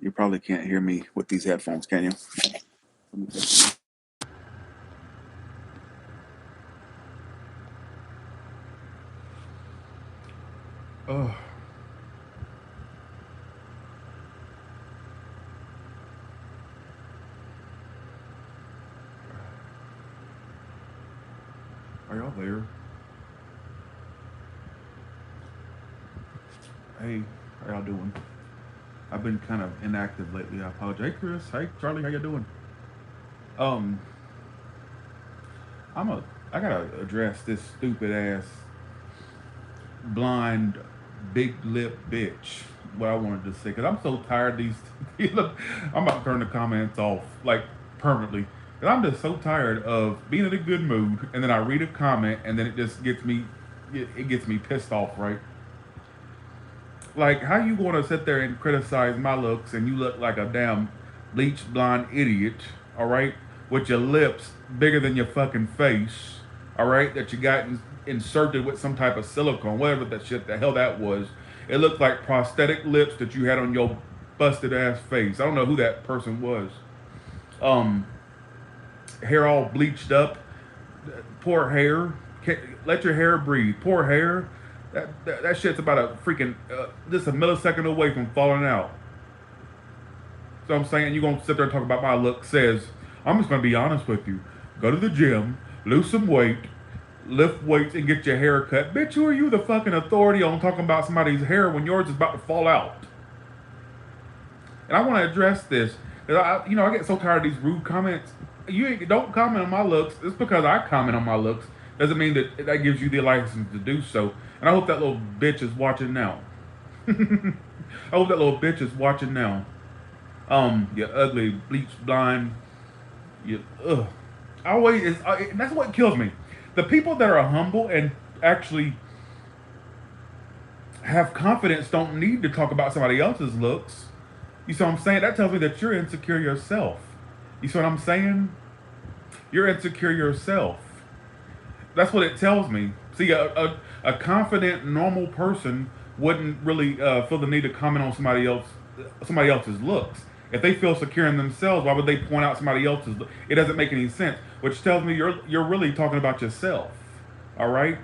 You probably can't hear me with these headphones, can you? Oh, are y'all there? Hey, how y'all doing? I've been kind of inactive lately. I apologize. Hey, Chris. Hey, Charlie. How you doing? Um, I'm a. I gotta address this stupid ass blind big lip bitch. What I wanted to say, because I'm so tired of these. Look, I'm about to turn the comments off like permanently. Cause I'm just so tired of being in a good mood, and then I read a comment, and then it just gets me. It gets me pissed off, right? Like, how you gonna sit there and criticize my looks and you look like a damn bleached blonde idiot, all right? With your lips bigger than your fucking face, all right? That you got inserted with some type of silicone, whatever that shit, the hell that was. It looked like prosthetic lips that you had on your busted ass face. I don't know who that person was. Um, Hair all bleached up, poor hair. Let your hair breathe. Poor hair. That shit's about a freaking just a millisecond away from falling out. So I'm saying you're gonna sit there and talk about my look. Says I'm just gonna be honest with you. Go to the gym, lose some weight, lift weights, and get your hair cut. Bitch, who are you the fucking authority on talking about somebody's hair when yours is about to fall out? And I want to address this because I get so tired of these rude comments. Don't comment on my looks. It's because I comment on my looks doesn't mean that that gives you the license to do so. And I hope that little bitch is watching now. I hope that little bitch is watching now. You ugly, bleached, blind. You ugh. I always that's what kills me. The people that are humble and actually have confidence don't need to talk about somebody else's looks. You see what I'm saying? That tells me that you're insecure yourself. You see what I'm saying? You're insecure yourself. That's what it tells me. See, a confident, normal person wouldn't really feel the need to comment on somebody else's looks. If they feel secure in themselves, why would they point out somebody else's? It doesn't make any sense. Which tells me you're really talking about yourself. All right,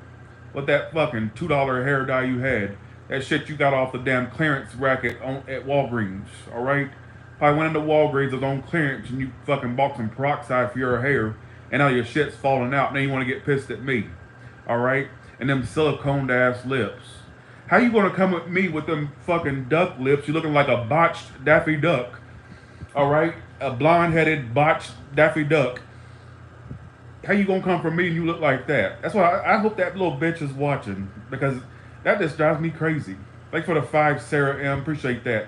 with that fucking $2 hair dye you had, that shit you got off the damn clearance racket at Walgreens. All right, probably went into Walgreens, it was on clearance, and you fucking bought some peroxide for your hair, and now your shit's falling out. Now you want to get pissed at me. All right, and them siliconed ass lips. How you gonna come at me with them fucking duck lips? You looking like a botched Daffy Duck. All right, a blonde-headed botched Daffy Duck. How you gonna come from me and you look like that? That's why I hope that little bitch is watching because that just drives me crazy. Thanks for the five, Sarah M. Appreciate that.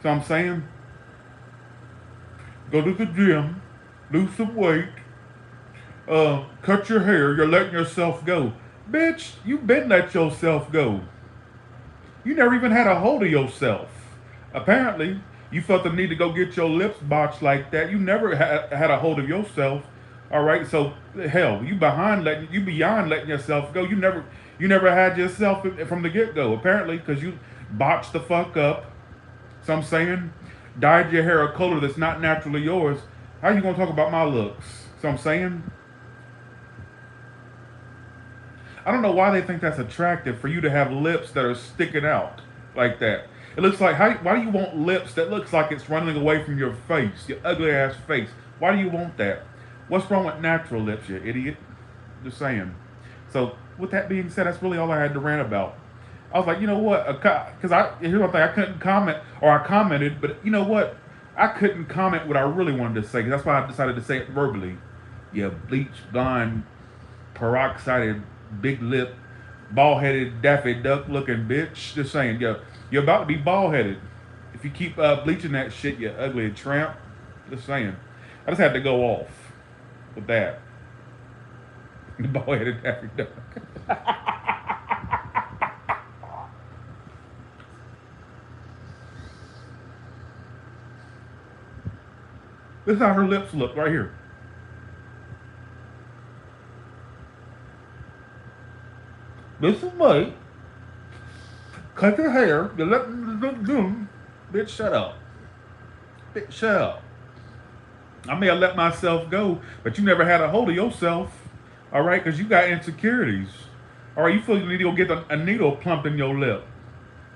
So I'm saying, go to the gym, lose some weight, cut your hair. You're letting yourself go, bitch. You been let yourself go. You never even had a hold of yourself. Apparently, you felt the need to go get your lips botched like that. You never had a hold of yourself. All right, so hell, you beyond letting yourself go. You never had yourself from the get go. Apparently, because you botched the fuck up. So I'm saying, dyed your hair a color that's not naturally yours. How you gonna talk about my looks? So I'm saying, I don't know why they think that's attractive for you to have lips that are sticking out like that. It looks like why do you want lips that looks like it's running away from your face, your ugly ass face? Why do you want that? What's wrong with natural lips, you idiot? Just saying. So with that being said, that's really all I had to rant about. I was like, you know what? Because here's one thing, I couldn't comment, or I commented, but you know what? I couldn't comment what I really wanted to say. 'Cause that's why I decided to say it verbally. You bleach, blonde, peroxided, big lip, bald headed, Daffy Duck looking bitch. Just saying, you're about to be bald headed. If you keep bleaching that shit, you ugly tramp. Just saying. I just had to go off with that. The bald headed Daffy Duck. This is how her lips look right here. This is me. Cut your hair. You let them. Bitch, shut up. Bitch, shut up. I may have let myself go, but you never had a hold of yourself. All right, because you got insecurities. All right, you feel you need to go get a needle plumped in your lip.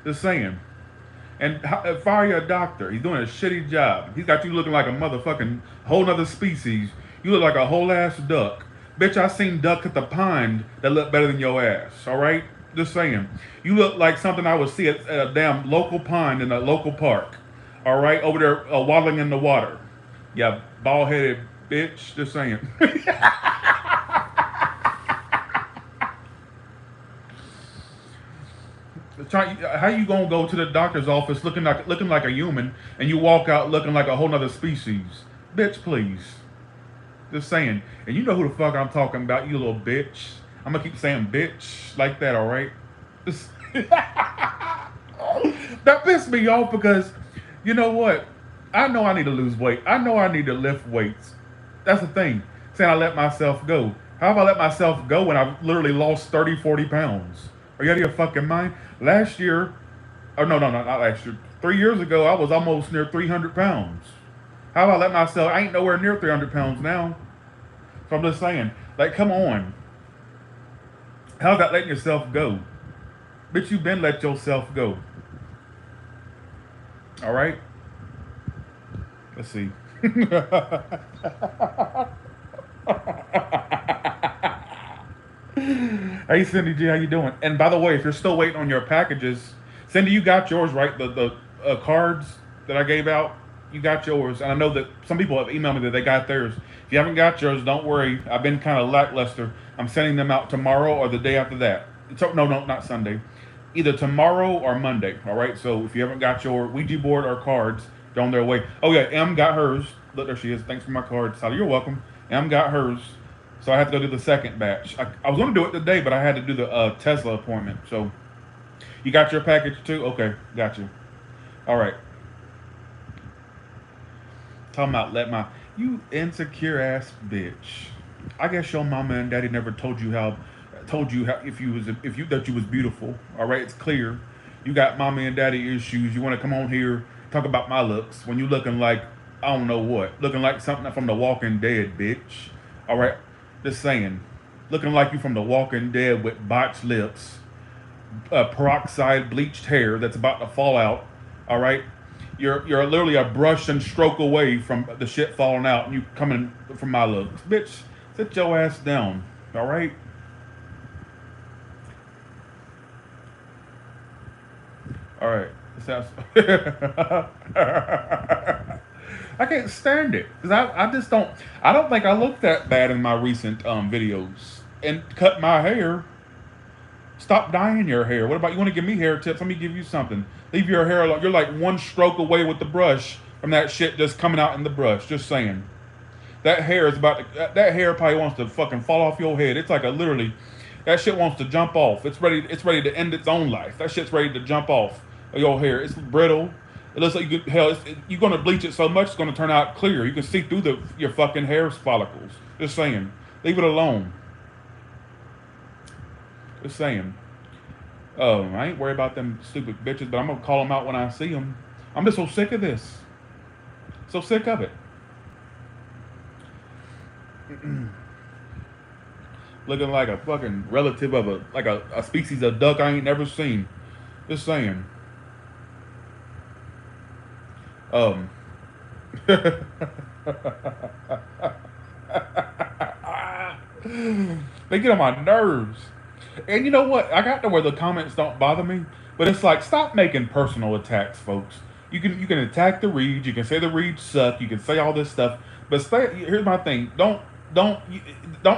Just saying. And fire your doctor. He's doing a shitty job. He's got you looking like a motherfucking whole nother species. You look like a whole ass duck. Bitch, I seen duck at the pond that look better than your ass. All right? Just saying. You look like something I would see at a damn local pond in a local park. All right? Over there waddling in the water. Yeah, bald headed bitch. Just saying. How you gonna go to the doctor's office looking like a human and you walk out looking like a whole nother species? Bitch, please. Just saying. And you know who the fuck I'm talking about, you little bitch. I'm gonna keep saying bitch like that, all right? That pissed me off because you know what? I know I need to lose weight. I know I need to lift weights. That's the thing. Saying I let myself go. How have I let myself go when I've literally lost 30, 40 pounds? Are you out of your fucking mind? Last year, oh no, not last year. 3 years ago, I was almost near 300 pounds. How have I let myself? I ain't nowhere near 300 pounds now. So I'm just saying, like, come on. How's that letting yourself go? Bitch, you been let yourself go. All right? Let's see. Hey Cindy G, how you doing? And by the way, if you're still waiting on your packages, Cindy, you got yours, right? The cards that I gave out, you got yours. And I know that some people have emailed me that they got theirs. If you haven't got yours, don't worry. I've been kind of lackluster. I'm sending them out tomorrow or the day after that. No, not Sunday. Either tomorrow or Monday. All right. So if you haven't got your Ouija board or cards, they're on their way. Oh yeah, M got hers. Look, there she is. Thanks for my card, Sally. You're welcome. M got hers. So I had to go do the second batch. I was going to do it today, but I had to do the Tesla appointment. So you got your package too? Okay, got you. All right. Talking about you insecure ass bitch. I guess your mama and daddy never told you how if you that you was beautiful. All right, it's clear. You got mommy and daddy issues. You want to come on here talk about my looks when you looking like I don't know what, looking like something from The Walking Dead, bitch. All right. Just saying, looking like you from The Walking Dead with botched lips, peroxide bleached hair that's about to fall out. All right, you're literally a brush and stroke away from the shit falling out, and you coming from my looks, bitch. Sit your ass down. All right. All right. Sounds. I can't stand it because I just don't. I don't think I look that bad in my recent videos. And cut my hair. Stop dyeing your hair. What about you? Want to give me hair tips? Let me give you something. Leave your hair alone. You're like one stroke away with the brush from that shit just coming out in the brush. Just saying. That hair is about to. That hair probably wants to fucking fall off your head. It's like a literally. That shit wants to jump off. It's ready. It's ready to end its own life. That shit's ready to jump off of your hair. It's brittle. It looks like you're gonna bleach it so much it's gonna turn out clear. You can see through your fucking hair follicles. Just saying, leave it alone. Just saying. I ain't worried about them stupid bitches, but I'm gonna call them out when I see them. I'm just so sick of this. So sick of it. Looking like a fucking relative of a species of duck I ain't never seen. Just saying. They get on my nerves. And you know what? I got to where the comments don't bother me, but it's like stop making personal attacks, folks. You can attack the reads. You can say the reads suck. You can say all this stuff, but here's my thing. Don't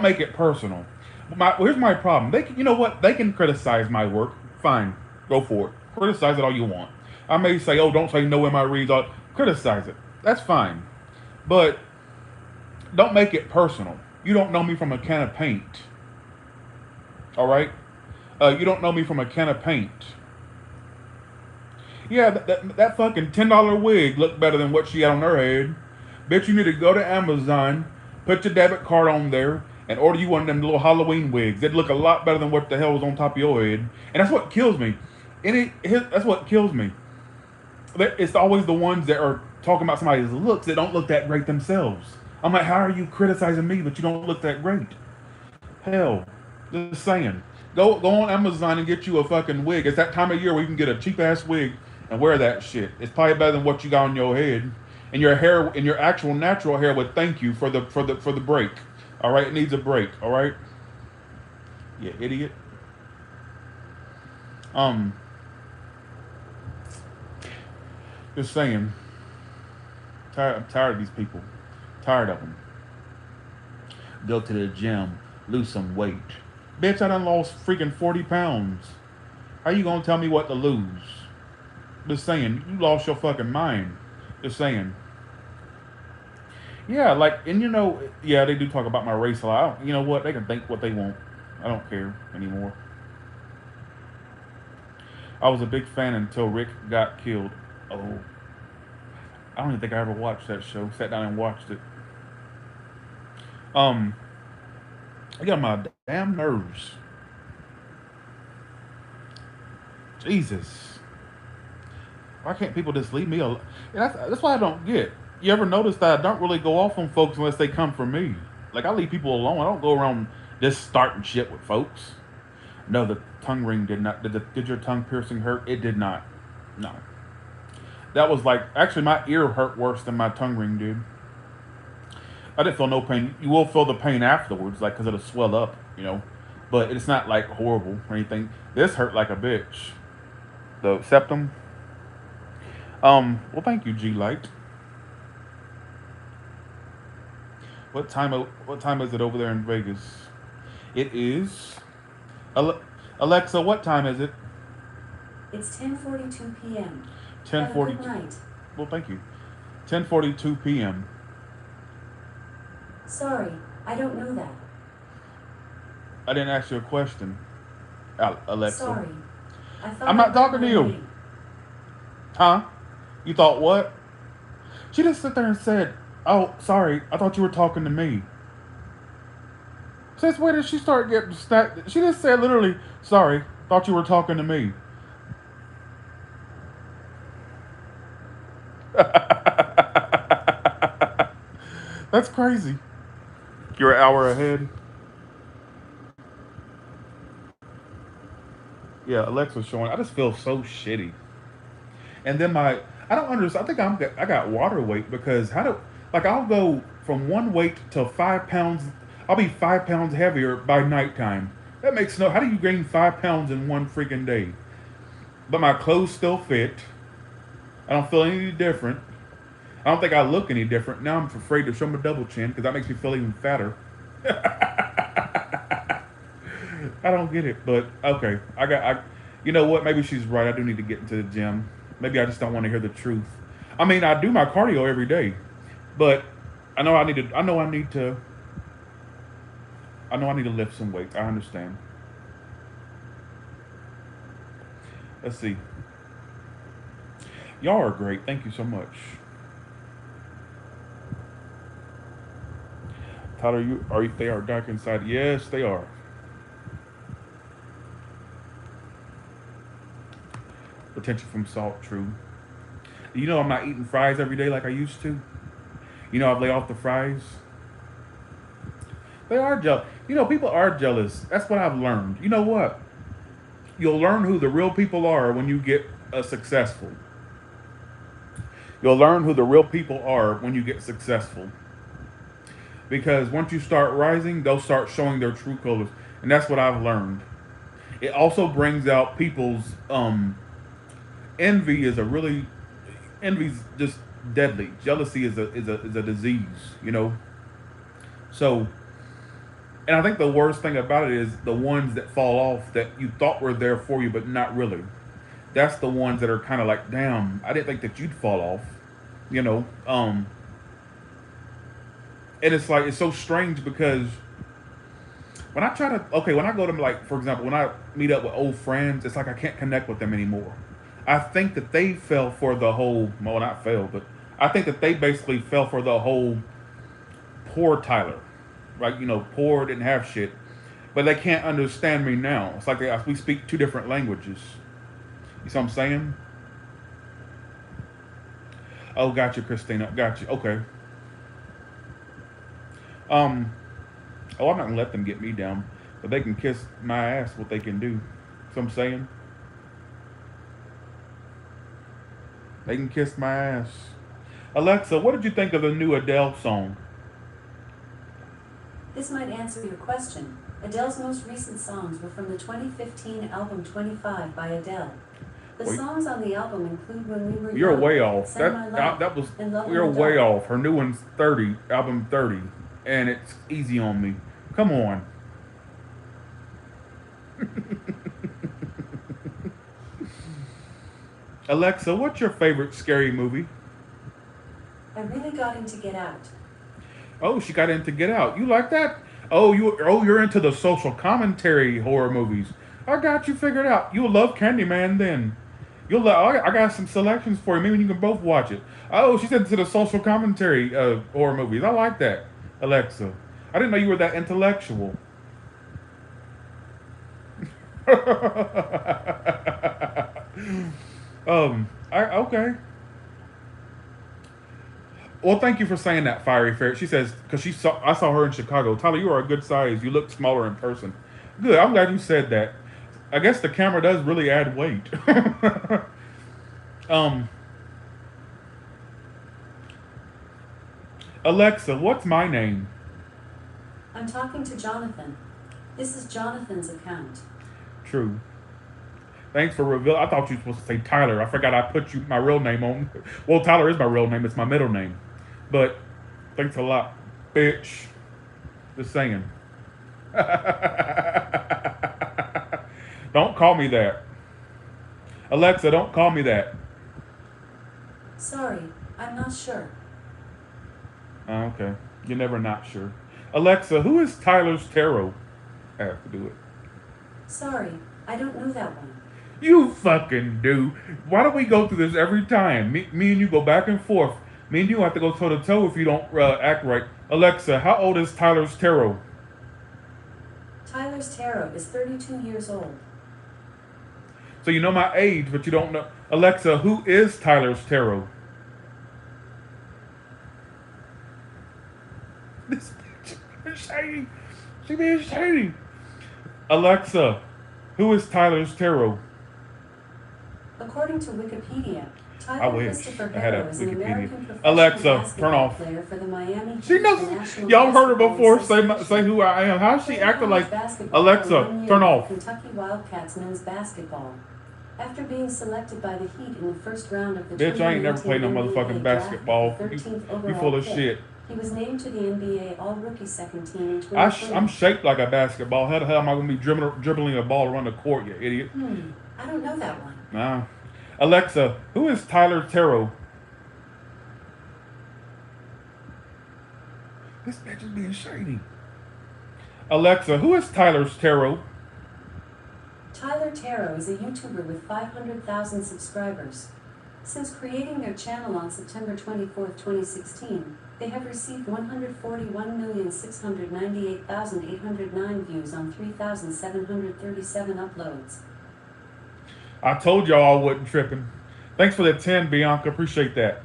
make it personal. Here's my problem. You know what? They can criticize my work. Fine, go for it. Criticize it all you want. I may say, oh, don't say no in my reads. Criticize it. That's fine, but don't make it personal. You don't know me from a can of paint. All right? You don't know me from a can of paint. Yeah, that fucking $10 wig looked better than what she had on her head. Bitch, you need to go to Amazon, put your debit card on there, and order you one of them little Halloween wigs. They'd look a lot better than what the hell was on top of your head. And that's what kills me. That's what kills me. It's always the ones that are talking about somebody's looks that don't look that great themselves. I'm like, how are you criticizing me, but you don't look that great? Hell, just saying. Go on Amazon and get you a fucking wig. It's that time of year where you can get a cheap ass wig and wear that shit. It's probably better than what you got on your head. And your hair and your actual natural hair would thank you for the break. All right, it needs a break. All right, you idiot. Um, just saying. I'm tired of these people. Tired of them. Go to the gym, lose some weight. Bitch, I done lost freaking 40 pounds. How you gonna tell me what to lose? Just saying, you lost your fucking mind. Just saying. Yeah, like, and yeah, they do talk about my race a lot. You know what? They can think what they want. I don't care anymore. I was a big fan until Rick got killed. Oh, I don't even think I ever watched that show. Sat down and watched it. Um, I got my damn nerves. Jesus. Why can't people just leave me alone? And that's why I don't get. You ever notice that I don't really go off on folks unless they come from me? Like, I leave people alone. I don't go around just starting shit with folks. No, the tongue ring did not. Did your tongue piercing hurt? It did not. No. That was like, actually, my ear hurt worse than my tongue ring did. I didn't feel no pain. You will feel the pain afterwards, like, because it'll swell up. But it's not like horrible or anything. This hurt like a bitch. The septum. Well, thank you, G Light. What time is it over there in Vegas? It is. Ale- Alexa, what time is it? It's 10:42 p.m. Ten Have a forty. good night. Well, thank you. 10:42 p.m. Sorry, I don't know that. I didn't ask you a question, Alexa. Sorry. I thought I'm I not heard talking to my you, name. huh? You thought what? She just sat there and said, "Oh, sorry. I thought you were talking to me." Since when did she start getting snapped? She just said literally, "Sorry, thought you were talking to me." That's crazy. You're an hour ahead. Yeah, Alexa's showing. I just feel so shitty. And then I don't understand. I think I got water weight because like I'll go from one weight to 5 pounds. I'll be 5 pounds heavier by nighttime. That makes no. How do you gain 5 pounds in one freaking day? But my clothes still fit. I don't feel any different. I don't think I look any different. Now I'm afraid to show my double chin because that makes me feel even fatter. I don't get it, but okay. You know what? Maybe she's right. I do need to get into the gym. Maybe I just don't want to hear the truth. I mean, I do my cardio every day, but I know I need to. I know I need to. I know I need to lift some weights. I understand. Let's see. Y'all are great. Thank you so much. Tyler, they are dark inside. Yes, they are. Potential from salt, true. I'm not eating fries every day like I used to. I've laid off the fries. They are jealous. People are jealous. That's what I've learned. You know what? You'll learn who the real people are when you get successful. You'll learn who the real people are when you get successful. Because once you start rising, they'll start showing their true colors. And that's what I've learned. It also brings out people's envy is a really envy's just deadly. Jealousy is a disease. So, and I think the worst thing about it is the ones that fall off that you thought were there for you, but not really. That's the ones that are kind of like, damn, I didn't think that you'd fall off. You know, um, and it's like it's so strange because when I go to, like, for example, when I meet up with old friends, it's like I can't connect with them anymore. I think that they fell for the whole, well, not fell, but I think that they basically fell for the whole poor Tyler, right? Poor, didn't have shit, but they can't understand me now. It's like we speak two different languages. You see what I'm saying? Oh, got you, Christina. Got you. Okay. Um. Oh, I'm not gonna let them get me down, but they can kiss my ass. What they can do. So I'm saying they can kiss my ass. Alexa, what did you think of the new Adele song? This might answer your question. Adele's most recent songs were from the 2015 album 25 by Adele. The Wait, songs on the album include When We Were you're Young, way off. Send My Love, That was and Love in you're the way Dark. off. Her new one's 30, album 30, and it's easy on me. Come on. Alexa, what's your favorite scary movie? I really got into Get Out. Oh, she got into Get Out. You like that? You're into the social commentary horror movies. I got you figured out. You'll love Candyman then. You'll love. I got some selections for you. Maybe you can both watch it. Oh, she's into the social commentary horror movies. I like that, Alexa. I didn't know you were that intellectual. Okay. Well, thank you for saying that, Fiery Ferret. She says because I saw her in Chicago. Tyler, you are a good size. You look smaller in person. Good. I'm glad you said that. I guess the camera does really add weight. um, Alexa, what's my name? I'm talking to Jonathan. This is Jonathan's account. True. Thanks for reveal. I thought you were supposed to say Tyler. I forgot I put my real name on. Well, Tyler is my real name. It's my middle name. But thanks a lot, bitch. Just saying. Don't call me that. Alexa, don't call me that. Sorry, I'm not sure. Oh, okay. You're never not sure. Alexa, who is Tyler's Tarot? I have to do it. Sorry, I don't know that one. You fucking do. Why do we go through this every time? Me and you go back and forth. Me and you have to go toe to toe if you don't act right. Alexa, how old is Tyler's Tarot? Tyler's Tarot is 32 years old. So you know my age, but you don't know. Alexa, who is Tyler's Tarot? This bitch being shady. She being shady. Alexa, who is Tyler's Tarot? According to Wikipedia, I Tyler wish Christopher I had a Harrow is an Wikipedia. American professional Alexa, turn basketball off. player for the Miami She Heat knows. and National Y'all heard her Basketball before Association. say who I am. How's she Played acting college like? basketball for Alexa, 1 year turn with off. Kentucky Wildcats men's basketball. After being selected by the Heat in the first round of the Bitch, I ain't never played no 2019 motherfucking NBA draft basketball. with the 13th You overall full of pick, shit. he was named to the NBA All-Rookie Second Team in 2020. I'm shaped like a basketball. How the hell am I going to be dribbling a ball around the court, you idiot? I don't know that one. Nah. Alexa, who is Tyler Tarot? This bitch is being shady. Alexa, who is Tyler's Tarot? Tyler Tarot is a YouTuber with 500,000 subscribers. Since creating their channel on September 24, 2016, they have received 141,698,809 views on 3,737 uploads. I told y'all I wasn't tripping. Thanks for the 10, Bianca. Appreciate that.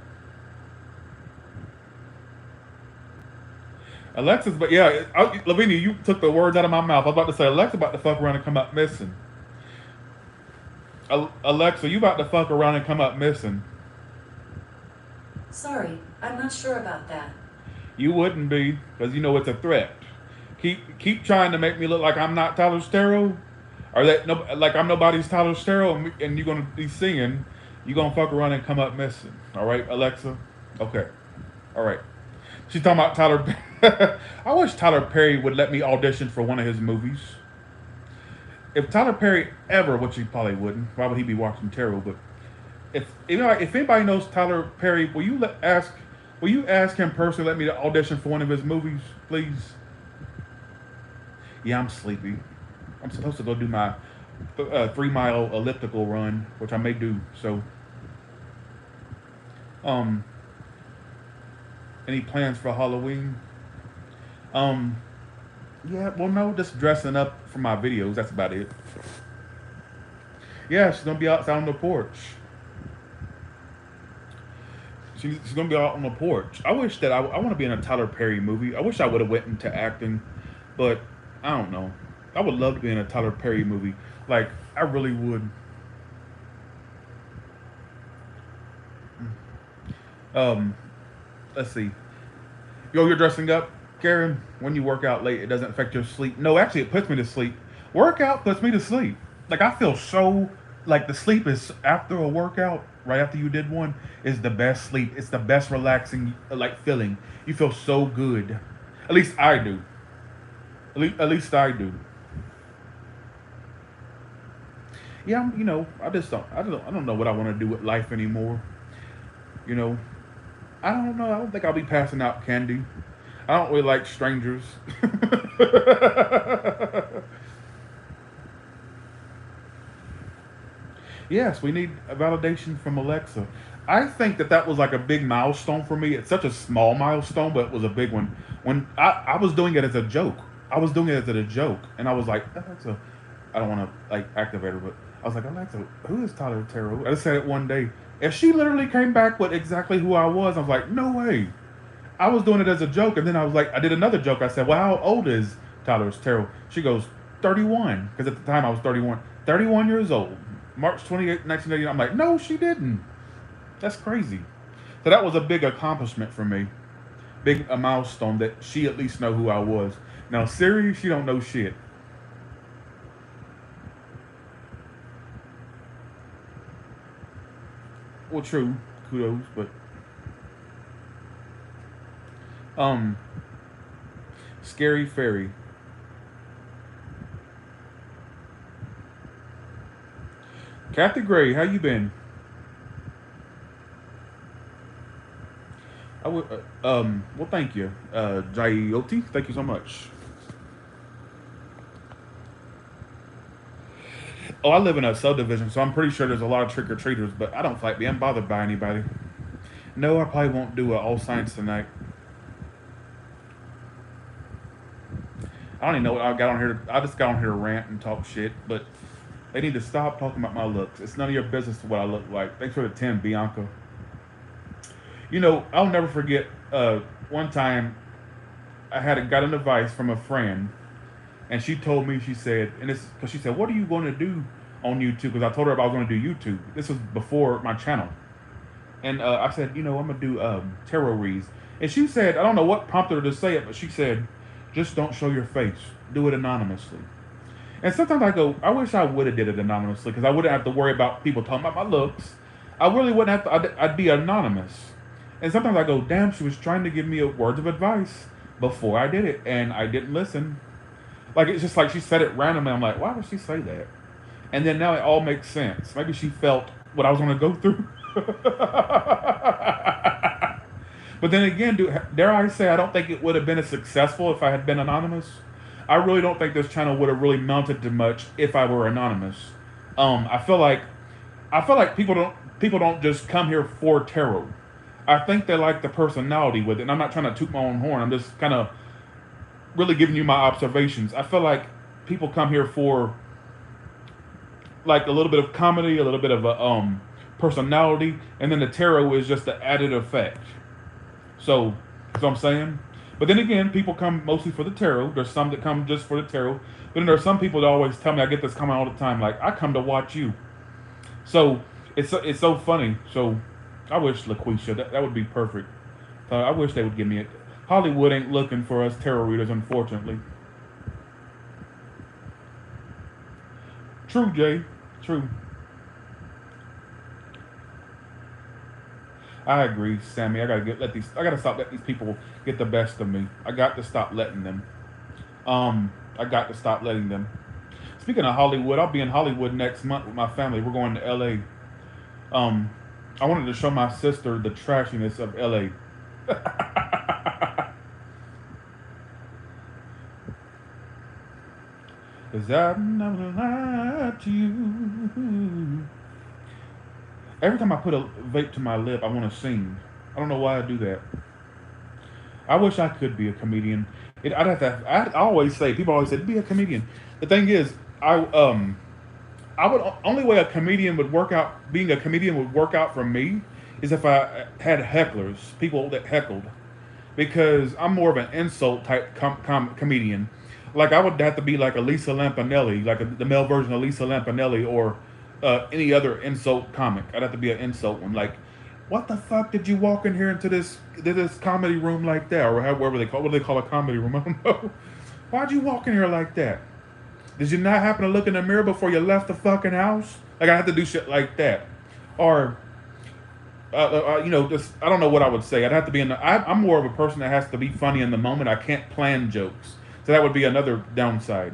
Alexa's, but yeah, Lavinia, you took the words out of my mouth. I was about to say, Alexa about to fuck around and come up missing. Alexa, you about to fuck around and come up missing. Sorry, I'm not sure about that. You wouldn't be, because you know it's a threat. Keep trying to make me look like I'm not Tyler Tarot, or that no, like I'm nobody's Tyler Tarot, and you're gonna be singing. You're gonna fuck around and come up missing. All right, Alexa. Okay. All right. She's talking about Tyler. I wish Tyler Perry would let me audition for one of his movies. If Tyler Perry ever, which he probably wouldn't, why would he be watching tarot? But if anybody knows Tyler Perry, will you ask him personally let me to audition for one of his movies, please? Yeah, I'm sleepy. I'm supposed to go do my 3-mile elliptical run, which I may do. So, any plans for Halloween? Yeah, well, no, just dressing up for my videos. That's about it. Yeah, she's gonna be outside on the porch. She's gonna be out on the porch. I wish that I want to be in a Tyler Perry movie. I wish I would have went into acting, but I don't know. I would love to be in a Tyler Perry movie. Like I really would. Um, let's see. Yo, you're dressing up, Karen. When you work out late, it doesn't affect your sleep. No, actually, it puts me to sleep. Workout puts me to sleep. Like I feel so like the sleep is after a workout, right after you did one, is the best sleep. It's the best relaxing like feeling. You feel so good. At least I do. At least I do. Yeah, I just don't. I don't know what I want to do with life anymore. You know, I don't know. I don't think I'll be passing out candy. I don't really like strangers. Yes, we need a validation from Alexa. I think that that was like a big milestone for me. It's such a small milestone, but it was a big one. When I was doing it as a joke. I was doing it as a joke, and I was like, Alexa, I don't want to like activate her, but I was like, Alexa, who is Tyler Terrell? I just said it one day, and she literally came back with exactly who I was. I was like, no way. I was doing it as a joke, and then I was like, I did another joke. I said, well, how old is Tyler Terrell? She goes, 31, because at the time I was 31. 31 years old. March 28th, 1989. I'm like, no, she didn't. That's crazy. So that was a big accomplishment for me. Big a milestone that she at least know who I was. Now Siri, she don't know shit. Well, true, kudos, but um, scary fairy. Kathy Gray, how you been? I would, well, thank you, Jayoti. Thank you so much. Oh, I live in a subdivision, so I'm pretty sure there's a lot of trick or treaters, but I don't fight being bothered by anybody. No, I probably won't do all science tonight. I don't even know what I got on here. I just got on here to rant and talk shit, but they need to stop talking about my looks. It's none of your business what I look like. Thanks for the 10, Bianca. I'll never forget one time I got an advice from a friend, and she told me, she said, and it's because she said, what are you going to do on YouTube? Because I told her I was going to do YouTube. This was before my channel. And I said, I'm going to do tarot reads. And she said, I don't know what prompted her to say it, but she said, just don't show your face. Do it anonymously. And sometimes I go, I wish I would have did it anonymously because I wouldn't have to worry about people talking about my looks. I really wouldn't have to. I'd be anonymous. And sometimes I go, damn, she was trying to give me a words of advice before I did it, and I didn't listen. Like it's just like she said it randomly. I'm like, why would she say that? And then now it all makes sense. Maybe she felt what I was going to go through. But then again, dare I say, I don't think it would have been as successful if I had been anonymous. I really don't think this channel would have really mounted to much if I were anonymous. I feel like people don't just come here for tarot. I think they like the personality with it. And I'm not trying to toot my own horn. I'm just kind of really giving you my observations. I feel like people come here for like a little bit of comedy, a little bit of a personality, and then the tarot is just the added effect. So, that's what I'm saying. But then again, people come mostly for the tarot. There's some that come just for the tarot. But then there's some people that always tell me, I get this comment all the time, like, I come to watch you. So, it's so funny. So, I wish LaQuisha, that would be perfect. I wish they would give me it. Hollywood ain't looking for us tarot readers, unfortunately. True, Jay. True. I agree, Sammy. I gotta stop letting these people get the best of me. I got to stop letting them. I got to stop letting them. Speaking of Hollywood, I'll be in Hollywood next month with my family. We're going to LA. I wanted to show my sister the trashiness of LA. 'Cause I'm not gonna lie to you. Every time I put a vape to my lip, I want to sing. I don't know why I do that. I wish I could be a comedian. I'd have to. I always say, people always say, be a comedian. The thing is, I would only way a comedian would work out. Being a comedian would work out for me is if I had hecklers, people that heckled, because I'm more of an insult type comedian. Like I would have to be like a Lisa Lampanelli, like the male version of Lisa Lampanelli, or any other insult comic. I'd have to be an insult one. Like, what the fuck did you walk in here into this comedy room like that, or whatever they call, what do they call a comedy room? I don't know. Why'd you walk in here like that? Did you not happen to look in the mirror before you left the fucking house? Like I have to do shit like that, or just I don't know what I would say. I'd have to be in the. I'm more of a person that has to be funny in the moment. I can't plan jokes, so that would be another downside.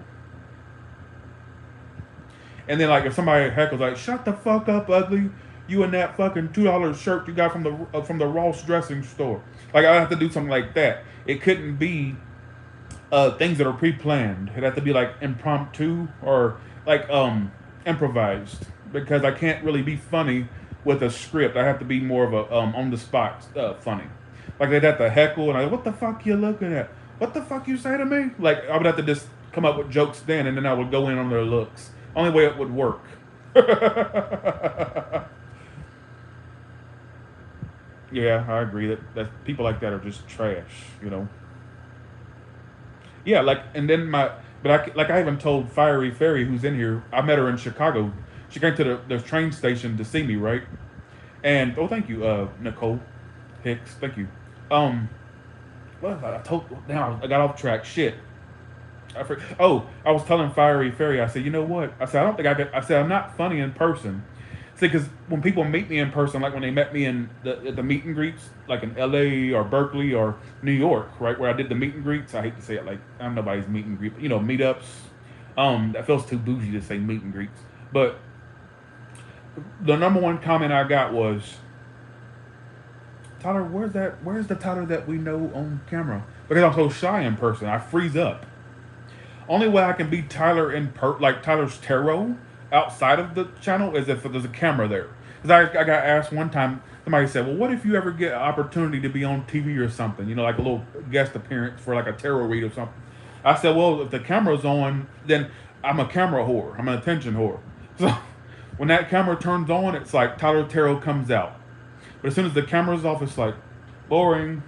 And then like if somebody heckles like, "Shut the fuck up, ugly! You in that fucking $2 shirt you got from the Ross dressing store." Like I have to do something like that. It couldn't be things that are pre-planned. It had to be like impromptu or like improvised because I can't really be funny with a script. I have to be more of a on the spot funny. Like they'd have to heckle and what the fuck you looking at? What the fuck you say to me? Like I would have to just come up with jokes then, and then I would go in on their looks. Only way it would work. Yeah, I agree that people like that are just trash. Yeah, like, and then I even told Fiery Fairy, who's in here, I met her in Chicago. She came to the train station to see me, right? And, oh, thank you, Nicole Hicks, thank you. What I told, now I got off track, shit. I was telling Fiery Fairy, I said, you know what? I said, I don't think I said, I'm not funny in person. See, because when people meet me in person, like when they met me at the meet and greets, like in LA or Berkeley or New York, right, where I did the meet and greets. I hate to say it, like I'm nobody's meet and greet, but, meetups. That feels too bougie to say meet and greets. But the number one comment I got was, Tyler, where's the Tyler that we know on camera? Because I'm so shy in person, I freeze up. Only way I can be Tyler like Tyler's tarot outside of the channel is if there's a camera there. Because I got asked one time, somebody said, well, what if you ever get an opportunity to be on TV or something? Like a little guest appearance for like a tarot read or something. I said, well, if the camera's on, then I'm a camera whore. I'm an attention whore. So when that camera turns on, it's like Tyler Tarot comes out. But as soon as the camera's off, it's like, boring.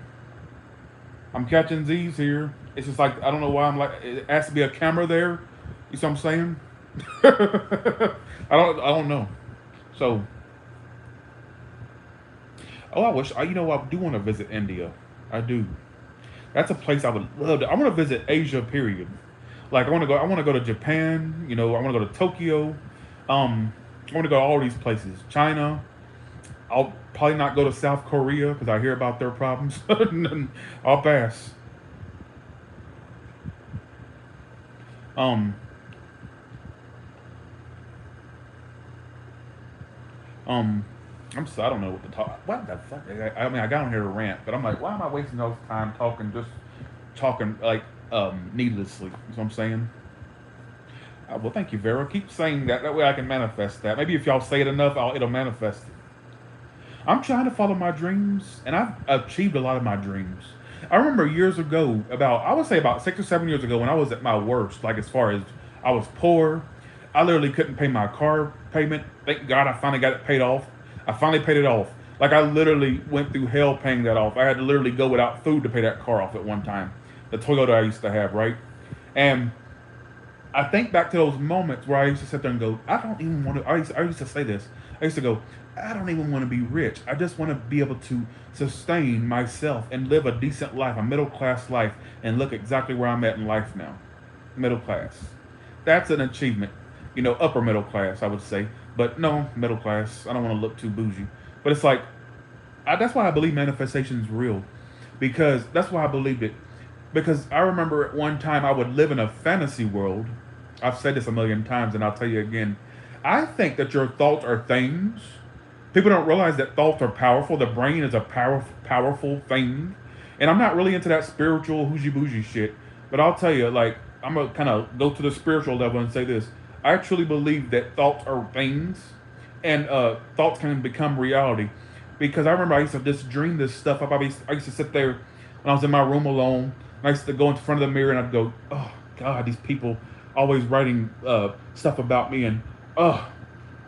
I'm catching Z's here. It's just like, I don't know why I'm like, it has to be a camera there. You see what I'm saying? I don't know. So, I do want to visit India. I do. That's a place I would love to. I want to visit Asia, period. Like I want to go to Japan, I want to go to Tokyo. I want to go to all these places. China. I'll probably not go to South Korea because I hear about their problems. I'll pass. I don't know what to talk. What the fuck? I mean, I got on here to rant, but I'm like, why am I wasting all this time talking like needlessly? You know what I'm saying? Well, thank you, Vera. Keep saying that. That way I can manifest that. Maybe if y'all say it enough, it'll manifest it. I'm trying to follow my dreams, and I've achieved a lot of my dreams. I remember years ago, I would say about 6 or 7 years ago, when I was at my worst, like as far as I was poor, I literally couldn't pay my car payment. Thank God I finally got it paid off. I finally paid it off. Like I literally went through hell paying that off. I had to literally go without food to pay that car off at one time. The Toyota I used to have, right? And I think back to those moments where I used to sit there and go, I don't even want to, I used to say this. I used to go, I don't even want to be rich. I just want to be able to sustain myself and live a decent life, a middle class life, and look exactly where I'm at in life now. Middle class. That's an achievement. Upper middle class, I would say. But no, middle class. I don't want to look too bougie. But it's like, that's why I believe manifestation is real. Because that's why I believed it. Because I remember at one time I would live in a fantasy world. I've said this a million times and I'll tell you again. I think that your thoughts are things. People don't realize that thoughts are powerful. The brain is a powerful thing. And I'm not really into that spiritual hoogie bougie shit. But I'll tell you, like, I'm going to kind of go to the spiritual level and say this. I truly believe that thoughts are things. And thoughts can become reality. Because I remember I used to just dream this stuff up. I used to sit there when I was in my room alone. And I used to go in front of the mirror and I'd go, oh, God, these people always writing stuff about me. And,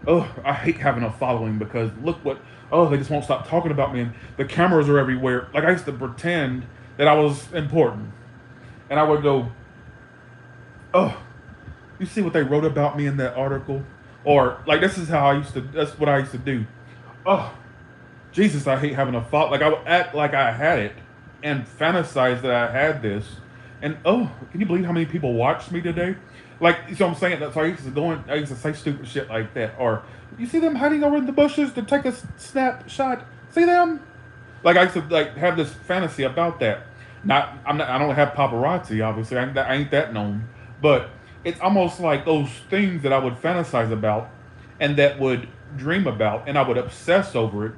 Oh, I hate having a following because look what, oh, they just won't stop talking about me and the cameras are everywhere. Like I used to pretend that I was important. And I would go, oh, you see what they wrote about me in that article? Or like this is how I used to that's what I used to do. Oh, Jesus, I hate having a thought. Like I would act like I had it and fantasize that I had this. And oh, can you believe how many people watched me today? Like, you know what I'm saying? That's why I used to say stupid shit like that. Or, you see them hiding over in the bushes to take a snapshot? See them? Like I used to like have this fantasy about that. I don't have paparazzi, obviously. I ain't that known. But it's almost like those things that I would fantasize about and that would dream about and I would obsess over it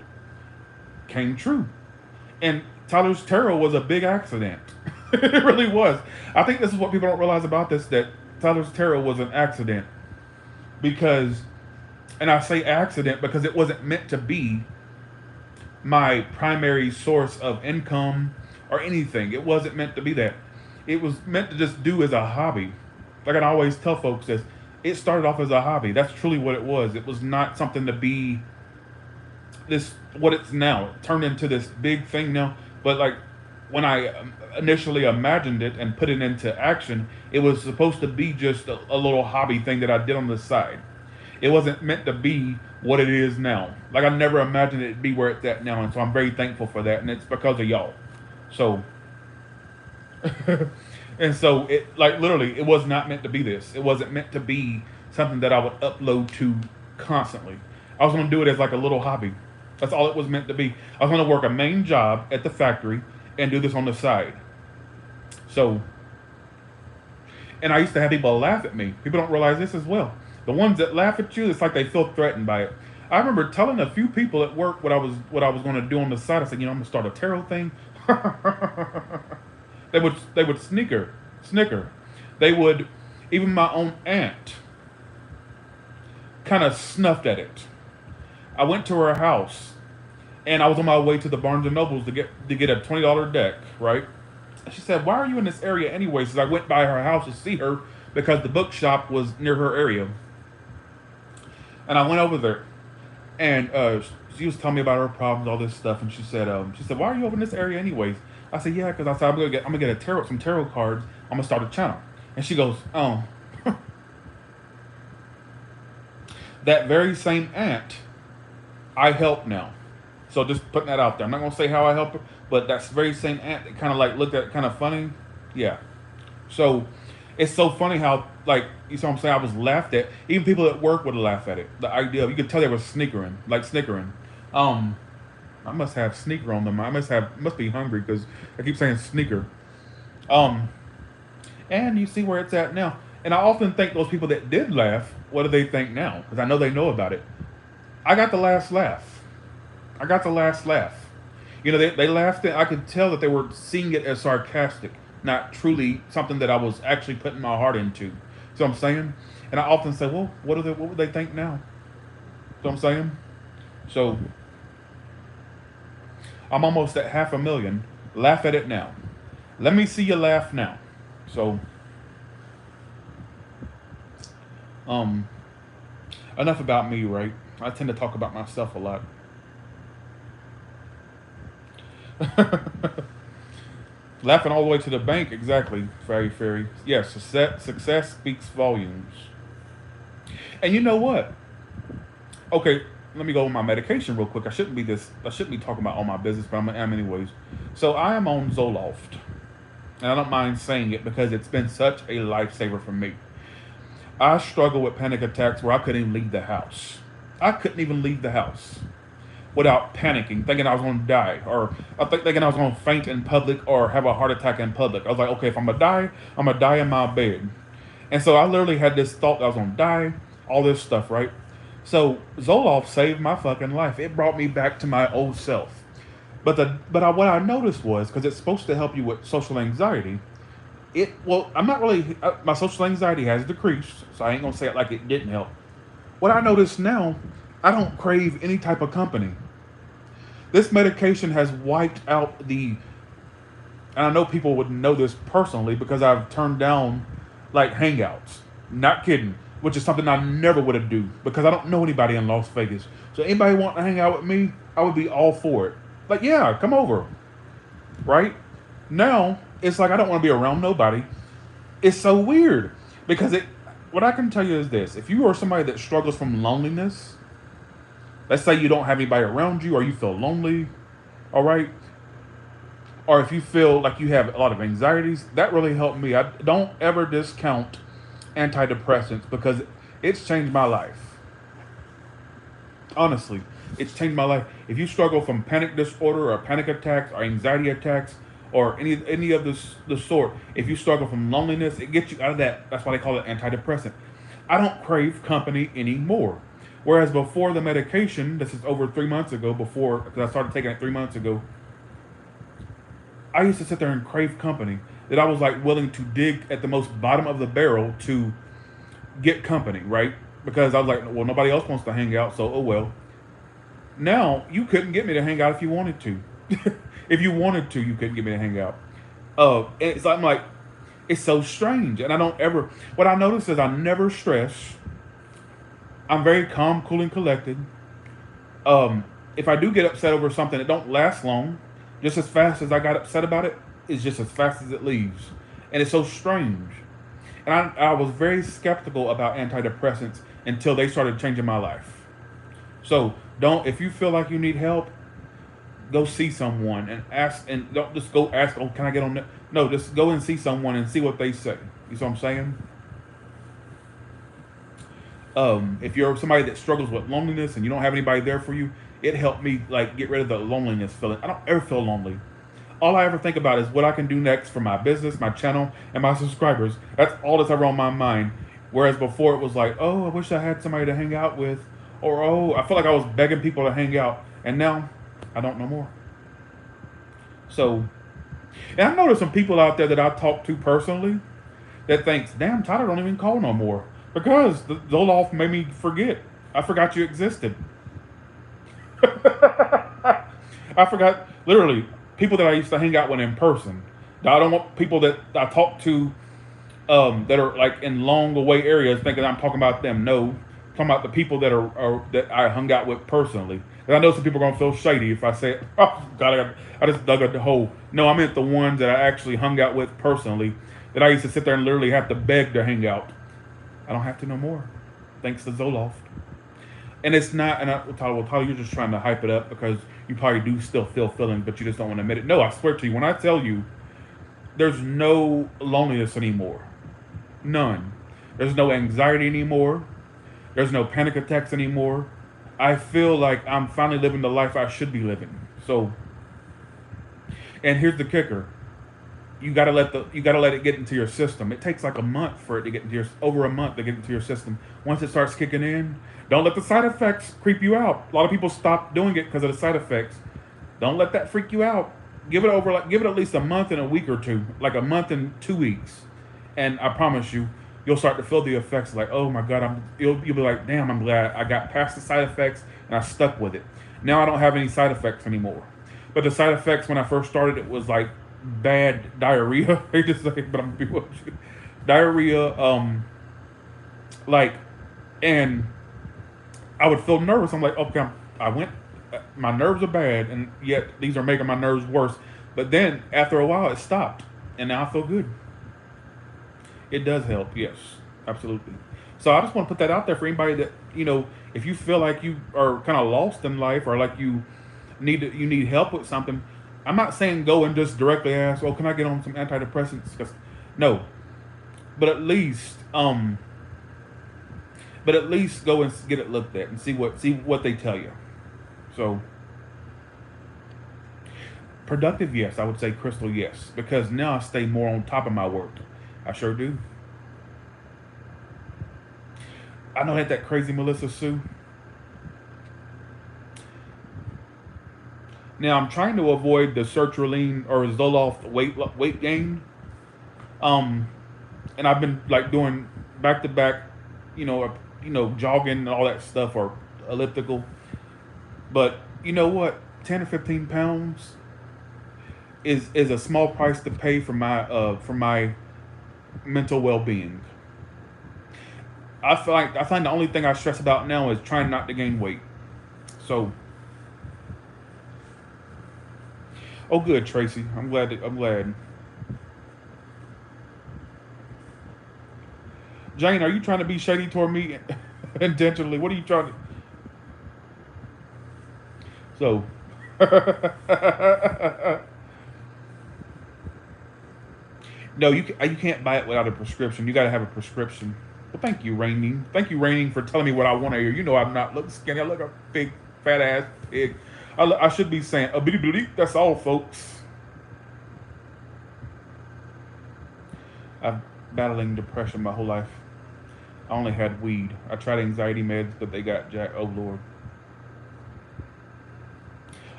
came true. And Tyler's Tarot was a big accident. It really was. I think this is what people don't realize about this, that Tyler's Tarot was an accident. Because, and I say accident because it wasn't meant to be my primary source of income or anything. It wasn't meant to be that. It was meant to just do as a hobby. Like I always tell folks this, it started off as a hobby. That's truly what it was. It was not something to be this what it's now. It turned into this big thing now. But like when I initially imagined it and put it into action, it was supposed to be just a little hobby thing that I did on the side. It wasn't meant to be what it is now. Like I never imagined it to be where it's at now, and so I'm very thankful for that, and it's because of y'all. So, and so it like literally, it was not meant to be this. It wasn't meant to be something that I would upload to constantly. I was going to do it as like a little hobby. That's all it was meant to be. I was going to work a main job at the factory and do this on the side. So, and I used to have people laugh at me. People don't realize this as well. The ones that laugh at you, it's like they feel threatened by it. I remember telling a few people at work what I was going to do on the side. I said, I'm going to start a tarot thing. They would snicker. They would, even my own aunt, kind of snuffed at it. I went to her house, and I was on my way to the Barnes and Nobles to get a $20 deck, right? She said, "Why are you in this area anyway?" Since I went by her house to see her because the bookshop was near her area, and I went over there, and she was telling me about her problems, all this stuff, and she said, "Why are you over in this area anyways?" I said, "Yeah, because I said I'm gonna get some tarot cards. I'm gonna start a channel." And she goes, "Oh." That very same aunt I help now. So just putting that out there. I'm not gonna say how I help her, but that's the very same aunt that kind of like looked at it kind of funny. Yeah. So it's so funny how like you see what I'm saying. I was laughed at. Even people at work would laugh at it. The idea of you could tell they were snickering. Um, I must have sneaker on them. Must be hungry because I keep saying sneaker. Um, and you see where it's at now. And I often think those people that did laugh, what do they think now? Because I know about it. I got the last laugh. I got the last laugh. They laughed at, I could tell that they were seeing it as sarcastic, not truly something that I was actually putting my heart into. So I'm saying? And I often say, well, what would they think now? So I'm saying? So I'm almost at 500,000. Laugh at it now. Let me see you laugh now. So um enough about me, right? I tend to talk about myself a lot. Laughing all the way to the bank, exactly, Fairy Fairy. Yes, success speaks volumes. And you know what? Okay, let me go on my medication real quick. I shouldn't be talking about all my business, but I am anyways. So I am on Zoloft. And I don't mind saying it because it's been such a lifesaver for me. I struggle with panic attacks where I couldn't even leave the house. I couldn't even leave the house without panicking, thinking I was going to die, or thinking I was going to faint in public or have a heart attack in public. I was like, okay, if I'm going to die, I'm going to die in my bed. And so I literally had this thought that I was going to die, all this stuff, right? So Zoloft saved my fucking life. It brought me back to my old self. But what I noticed was, because it's supposed to help you with social anxiety, I'm not really, my social anxiety has decreased, so I ain't going to say it like it didn't help. What I notice now, I don't crave any type of company. This medication has wiped out and I know people would know this personally because I've turned down like hangouts. Not kidding. which is something I never would have do because I don't know anybody in Las Vegas. So anybody want to hang out with me, I would be all for it. Like, yeah, come over, right? Now it's like I don't want to be around nobody. It's so weird because it. What I can tell you is this: if you are somebody that struggles from loneliness, let's say you don't have anybody around you, or you feel lonely, all right, or if you feel like you have a lot of anxieties, that really helped me. I don't ever discount antidepressants because it's changed my life. Honestly, it's changed my life. If you struggle from panic disorder or panic attacks or anxiety attacks or any of the sort, if you struggle from loneliness, it gets you out of that. That's why they call it antidepressant. I don't crave company anymore. Whereas before the medication, this is over 3 months ago, before because I started taking it 3 months ago, I used to sit there and crave company. That I was like willing to dig at the most bottom of the barrel to get company, right? Because I was like, well, nobody else wants to hang out, so oh well. Now you couldn't get me to hang out if you wanted to. If you wanted to, you couldn't get me to hang out. It's I'm like, it's so strange, and I don't ever. What I notice is I never stress. I'm very calm, cool, and collected. If I do get upset over something, it don't last long. Just as fast as I got upset about it, it's just as fast as it leaves, and it's so strange. And I was very skeptical about antidepressants until they started changing my life. So don't if you feel like you need help, go see someone and ask, and don't just go ask, oh, can I get on that? No, just go and see someone and see what they say. You see what I'm saying? If you're somebody that struggles with loneliness and you don't have anybody there for you, it helped me like get rid of the loneliness feeling. I don't ever feel lonely. All I ever think about is what I can do next for my business, my channel, and my subscribers. That's all that's ever on my mind. Whereas before it was like, oh, I wish I had somebody to hang out with, or oh, I feel like I was begging people to hang out, and now I don't know more. So, and I know there's some people out there that I talk to personally that thinks, damn, Tyler don't even call no more because the Zoloft made me forget. I forgot you existed. I forgot literally people that I used to hang out with in person. Now, I don't want people that I talk to that are like in long away areas thinking I'm talking about them. No, I'm talking about the people that are that I hung out with personally. And I know some people are gonna feel shady if I say, "Oh God, I just dug a hole." No, I meant the ones that I actually hung out with personally. That I used to sit there and literally have to beg to hang out. I don't have to no more, thanks to Zoloft. And it's not, and Tyler, you're just trying to hype it up because you probably do still feel feelings, but you just don't want to admit it. No, I swear to you, when I tell you, there's no loneliness anymore. None. There's no anxiety anymore. There's no panic attacks anymore. I feel like I'm finally living the life I should be living. So, and here's the kicker. You gotta let it get into your system. It takes like a month for it to get into your over a month to get into your system. Once it starts kicking in, don't let the side effects creep you out. A lot of people stop doing it because of the side effects. Don't let that freak you out. Give it at least a month and a week or two, like a month and 2 weeks, and I promise you, you'll start to feel the effects. Like, oh my God, you'll be like, damn, I'm glad I got past the side effects and I stuck with it. Now I don't have any side effects anymore. But the side effects when I first started, it was like bad diarrhea. I hate to say it, but I'm gonna be with you. Diarrhea, like, and I would feel nervous. I'm like, okay, I went, my nerves are bad, and yet these are making my nerves worse. But then after a while, it stopped, and now I feel good. It does help, yes, absolutely. So I just want to put that out there for anybody that if you feel like you are kind of lost in life, or like you need help with something. I'm not saying go and just directly ask, "Oh, can I get on some antidepressants?" Because no, but at least go and get it looked at and see what they tell you. So productive, yes, I would say Crystal, yes, because now I stay more on top of my work. I sure do. I know that crazy Melissa Sue. Now I'm trying to avoid the sertraline or Zoloft weight gain. And I've been like doing back to back, jogging and all that stuff, or elliptical. But you know what? 10 or 15 pounds is a small price to pay for my mental well being. I find the only thing I stress about now is trying not to gain weight. So, oh, good, Tracy. I'm glad. I'm glad. Jane, are you trying to be shady toward me intentionally? What are you trying to? So, no, you can't buy it without a prescription. You got to have a prescription. Well, thank you, Raining. Thank you, Raining, for telling me what I want to hear. You know I'm not look skinny. I look a big fat ass pig. I should be saying a bitty bitty. That's all, folks. I've battling depression my whole life. I only had weed. I tried anxiety meds, but they got Jack. Oh Lord.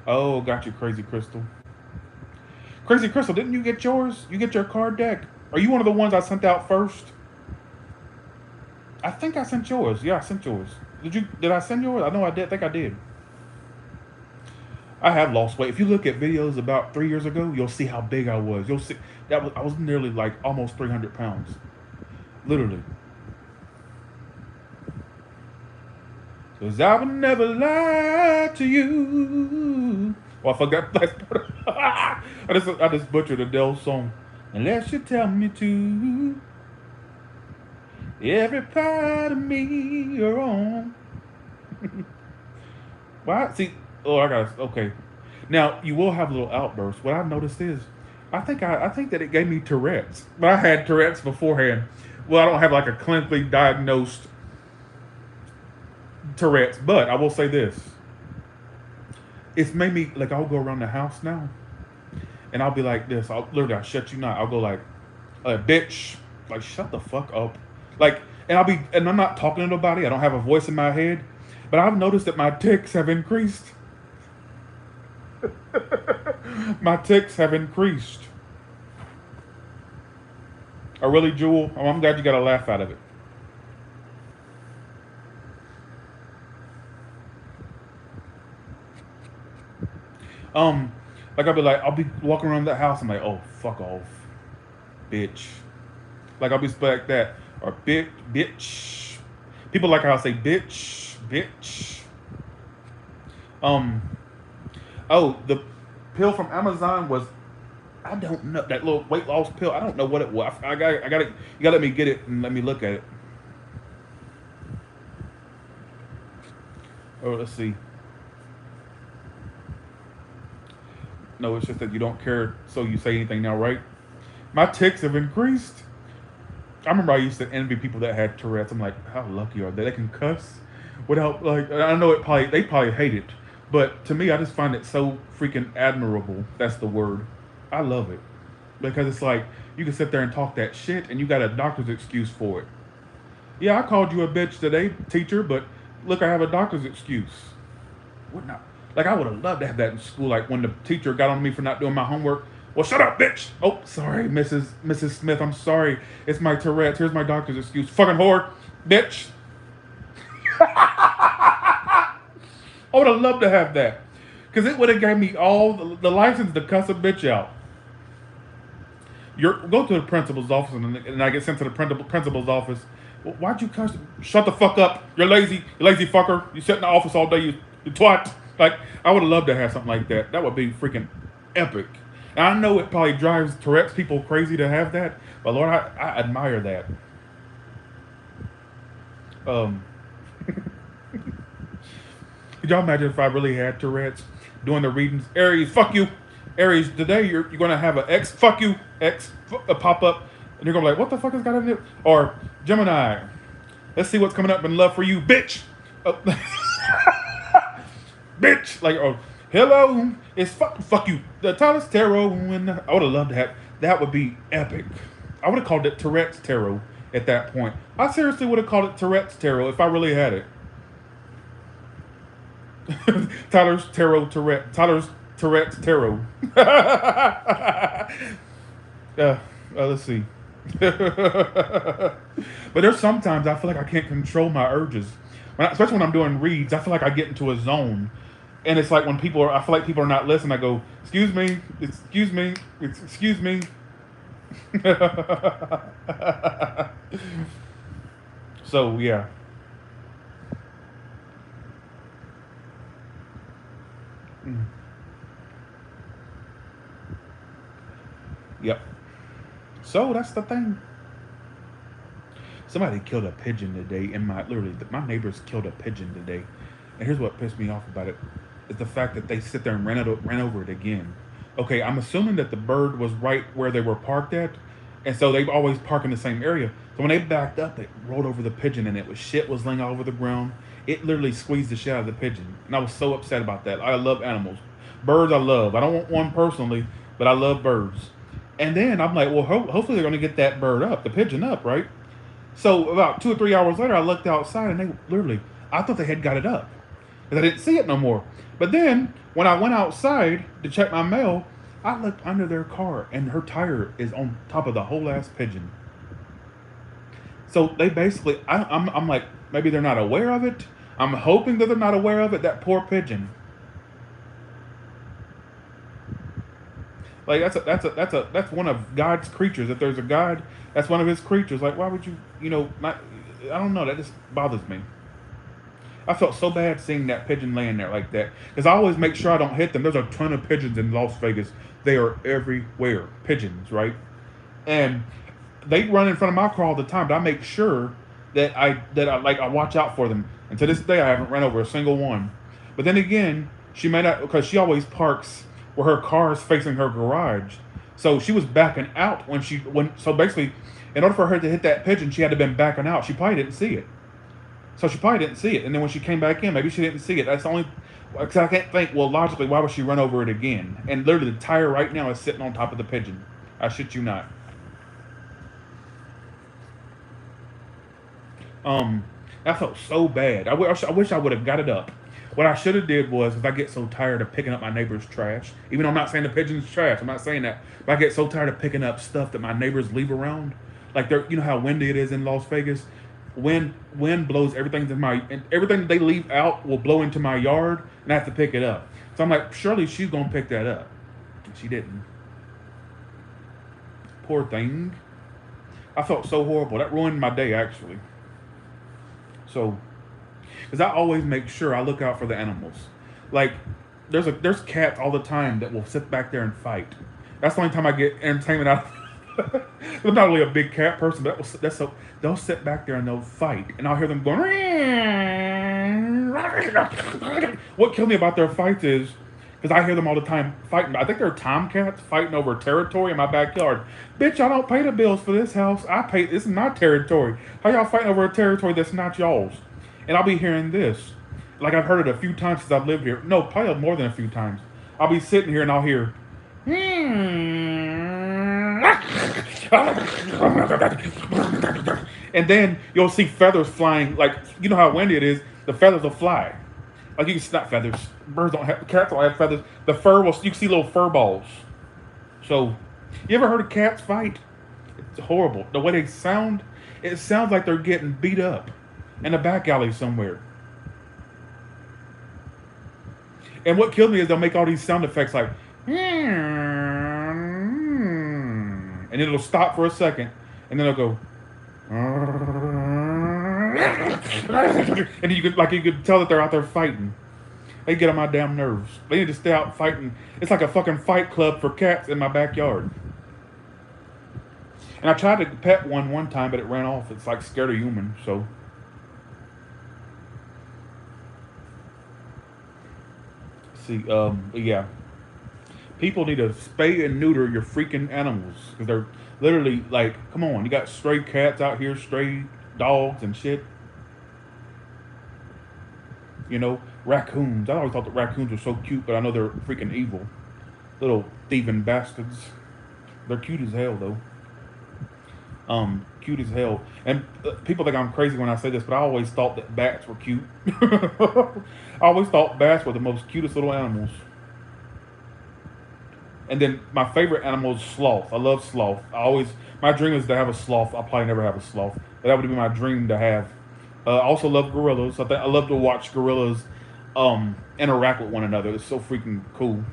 Oh, got you, Crazy Crystal. Crazy Crystal, didn't you get yours? You get your card deck? Are you one of the ones I sent out first? I think I sent yours. Yeah, I sent yours. Did you? Did I send yours? I know I did. I think I did. I have lost weight. If you look at videos about 3 years ago, you'll see how big I was. You'll see I was nearly like almost 300 pounds, literally. Cause I would never lie to you. Oh, I forgot that part. I just butchered Adele's song. Unless you tell me to. Every part of me you're on. Why? See, oh, I got okay. Now you will have little outbursts. What I've noticed is, I think that it gave me Tourette's, but I had Tourette's beforehand. Well, I don't have like a clinically diagnosed Tourette's, but I will say this: it's made me like I'll go around the house now, and I'll be like this. I'll shut you not. I'll go like, bitch, like shut the fuck up, like, and I'm not talking to nobody. I don't have a voice in my head, but I've noticed that my tics have increased. My tics have increased. Oh, really, Jewel? Oh, I'm glad you got a laugh out of it. Like I'll be walking around the house. I'm like, oh, fuck off, bitch. Like I'll be like that, or bitch. People like how I say bitch. Oh, the pill from Amazon was, I don't know, that little weight loss pill. I don't know what it was. I got it. You gotta let me get it and let me look at it. Oh, let's see. No, it's just that you don't care, so you say anything now, right? My tics have increased. I remember I used to envy people that had Tourette's. I'm like, how lucky are they? They can cuss without, like, I know they probably hate it, but to me, I just find it so freaking admirable. That's the word. I love it because it's like you can sit there and talk that shit, and you got a doctor's excuse for it. Yeah, I called you a bitch today, teacher, but look, I have a doctor's excuse. What not? Like, I would have loved to have that in school. Like, when the teacher got on me for not doing my homework. Well, shut up, bitch. Oh, sorry, Mrs. Smith. I'm sorry. It's my Tourette's. Here's my doctor's excuse. Fucking whore, bitch. I would have loved to have that. Because it would have gave me all the license to cuss a bitch out. Go to the principal's office, and I get sent to the principal's office. Well, why'd you cuss? Shut the fuck up. You're lazy. You lazy fucker. You sit in the office all day. You twat. Like, I would have loved to have something like that. That would be freaking epic. And I know it probably drives Tourette's people crazy to have that, but Lord, I admire that. Could y'all imagine if I really had Tourette's doing the readings? Aries, fuck you. Aries, today you're going to have an X, fuck you, X, pop up, and you're going to be like, what the fuck has got in it? Or Gemini, let's see what's coming up in love for you, bitch. Oh. Bitch, like, oh, hello, it's fuck you. The Tyler's Tarot, and I would have loved to have, that would be epic. I would have called it Tourette's Tarot at that point. I seriously would have called it Tourette's Tarot if I really had it. Tyler's Tourette's Tarot. Let's see. But there's sometimes I feel like I can't control my urges. Especially when I'm doing reads, I feel like I get into a zone. And it's like when I feel like people are not listening, I go, excuse me. So yeah. Mm. Yep. So that's the thing. Somebody killed a pigeon today, and my neighbors killed a pigeon today. And here's what pissed me off about it: is the fact that they sit there and ran over it again. Okay, I'm assuming that the bird was right where they were parked at, and so they always park in the same area. So when they backed up, they rolled over the pigeon, and shit was laying all over the ground. It literally squeezed the shit out of the pigeon, and I was so upset about that. I love animals, birds. I love. I don't want one personally, but I love birds. And then I'm like, well, hopefully they're gonna get that bird up, the pigeon up, right? So about 2 or 3 hours later, I looked outside and they literally, I thought they had got it up because I didn't see it no more. But then when I went outside to check my mail, I looked under their car and her tire is on top of the whole ass pigeon. So they basically, I'm like, maybe they're not aware of it. I'm hoping that they're not aware of it. That poor pigeon. Like that's one of God's creatures. If there's a God, that's one of His creatures. Like why would you, not? I don't know. That just bothers me. I felt so bad seeing that pigeon laying there like that because I always make sure I don't hit them. There's a ton of pigeons in Las Vegas. They are everywhere. Pigeons, right? And they run in front of my car all the time. But I make sure I watch out for them. And to this day, I haven't ran over a single one. But then again, she may not because she always parks where her car is facing her garage. So she was backing out so basically, in order for her to hit that pigeon, she had to been backing out. She probably didn't see it. So she probably didn't see it. And then when she came back in, maybe she didn't see it. That's the only, because I can't think, well, logically, why would she run over it again? And literally, the tire right now is sitting on top of the pigeon. I shit you not. I felt so bad. I wish I would have got it up. What I should have did was, if I get so tired of picking up my neighbor's trash, even though I'm not saying the pigeon's trash, I'm not saying that, but I get so tired of picking up stuff that my neighbors leave around, like you know how windy it is in Las Vegas. Wind blows everything and everything that they leave out will blow into my yard, and I have to pick it up. So I'm like, surely she's gonna pick that up. And she didn't. Poor thing. I felt so horrible. That ruined my day actually. So, because I always make sure I look out for the animals. Like, there's cats all the time that will sit back there and fight. That's the only time I get entertainment out of I'm not really a big cat person, but that's so they'll sit back there and they'll fight, and I'll hear them going. What killed me about their fights is because I hear them all the time fighting. I think they're tomcats fighting over territory in my backyard. Bitch, I don't pay the bills for this house. This is my territory. How y'all fighting over a territory that's not y'all's? And I'll be hearing this. Like I've heard it a few times since I've lived here. No, probably more than a few times. I'll be sitting here and I'll hear. And then you'll see feathers flying. Like, you know how windy it is. The feathers will fly. Like you can snap feathers. Cats don't have feathers. You can see little fur balls. So, you ever heard of cats fight? It's horrible. The way they sound, it sounds like they're getting beat up in a back alley somewhere. And what killed me is they'll make all these sound effects like, and it'll stop for a second, and then it'll go, and you could tell that they're out there fighting. They get on my damn nerves. They need to stay out fighting. It's like a fucking fight club for cats in my backyard. And I tried to pet one time, but it ran off. It's like scared of humans, so. See, yeah. People need to spay and neuter your freaking animals. Because they're literally like, come on, you got stray cats out here, stray dogs and shit. You know, raccoons. I always thought that raccoons were so cute, but I know they're freaking evil. Little thieving bastards. They're cute as hell, though. Cute as hell. And people think I'm crazy when I say this, but I always thought that bats were cute. I always thought bats were the most cutest little animals. And then my favorite animal is sloth. I love sloth. My dream is to have a sloth. I'll probably never have a sloth, but that would be my dream to have. I also love gorillas. I love to watch gorillas interact with one another. It's so freaking cool.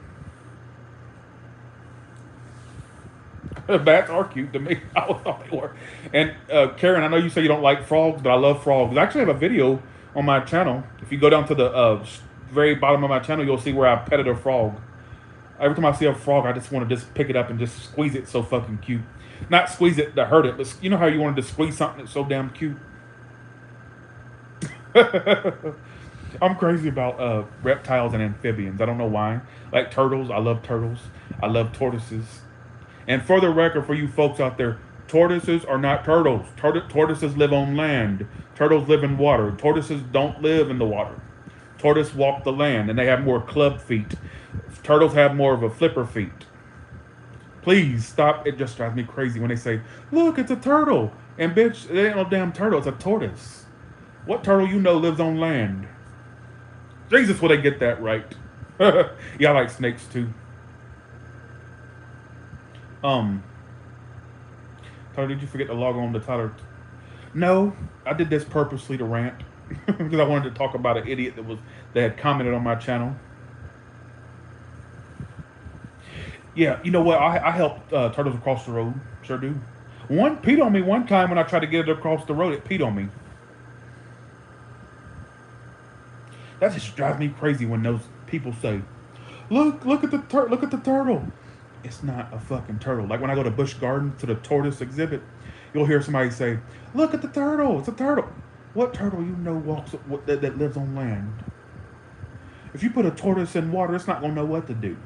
Bats are cute to me. I thought they were. And Karen, I know you say you don't like frogs, but I love frogs. I actually have a video on my channel. If you go down to the very bottom of my channel, you'll see where I petted a frog. Every time I see a frog, I just want to just pick it up and just squeeze it. So fucking cute. Not squeeze it to hurt it, but you know how you wanted to squeeze something that's so damn cute. I'm crazy about reptiles and amphibians. I don't know why. Like turtles, I love turtles. I love tortoises. And for the record, for you folks out there, tortoises are not turtles. Tortoises live on land. Turtles live in water. Tortoises don't live in the water. Tortoises walk the land, and they have more club feet. Turtles have more of a flipper feet. Please stop. It just drives me crazy when they say, look, it's a turtle. And bitch, it ain't no damn turtle. It's a tortoise. What turtle you know lives on land? Jesus, will they get that right? Yeah, I like snakes too. Tyler, did you forget to log on to Tyler? No, I did this purposely to rant because I wanted to talk about an idiot that had commented on my channel. Yeah, you know what? I helped turtles across the road. Sure do. One peed on me one time when I tried to get it across the road. It peed on me. That just drives me crazy when those people say, "Look at the turtle." It's not a fucking turtle. Like when I go to Busch Gardens to the tortoise exhibit, you'll hear somebody say, "Look at the turtle. It's a turtle." What turtle you know that lives on land? If you put a tortoise in water, it's not gonna know what to do.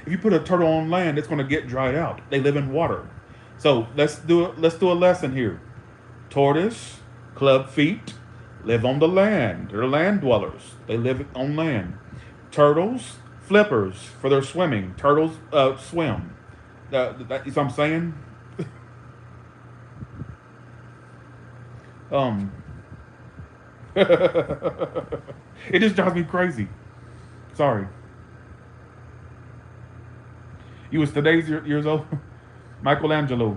If you put a turtle on land, it's gonna get dried out. They live in water. So let's do a lesson here. Tortoise, club feet, live on the land. They're land dwellers. They live on land. Turtles, flippers for their swimming. Turtles swim. You know what I'm saying? It just drives me crazy. Sorry. You was today's years old? Michelangelo.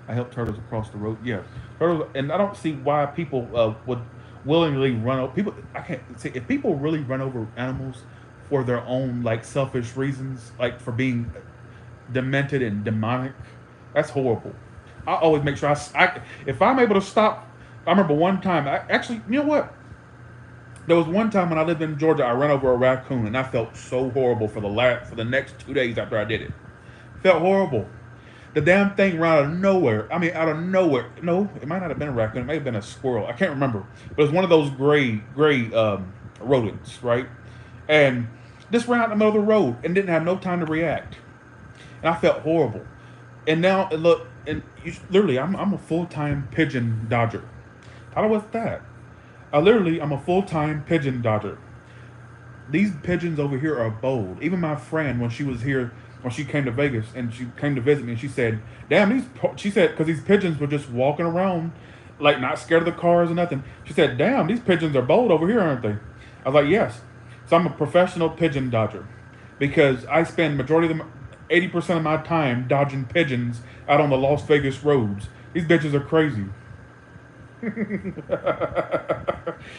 I helped turtles across the road. Yeah, turtles, and I don't see why people would willingly run over people. I can't see if people really run over animals for their own like selfish reasons, like for being demented and demonic. That's horrible. I always make sure if I'm able to stop. I remember one time. Actually, you know what? There was one time when I lived in Georgia. I ran over a raccoon, and I felt so horrible for the next 2 days after I did it. Felt horrible. The damn thing ran out of nowhere. I mean, out of nowhere. No, it might not have been a raccoon. It may have been a squirrel. I can't remember. But it was one of those gray rodents, right? And this ran out in the middle of the road and didn't have no time to react. And I felt horrible. And now, look, literally, I'm a full-time pigeon dodger. How was that? I'm a full-time pigeon dodger. These pigeons over here are bold. Even my friend, when she was here, when she came to Vegas and she came to visit me, and she said, "Damn, she said, because these pigeons were just walking around, like not scared of the cars or nothing. She said, "Damn, these pigeons are bold over here, aren't they?" I was like, "Yes." So I'm a professional pigeon dodger because I spend 80% of my time dodging pigeons out on the Las Vegas roads. These bitches are crazy.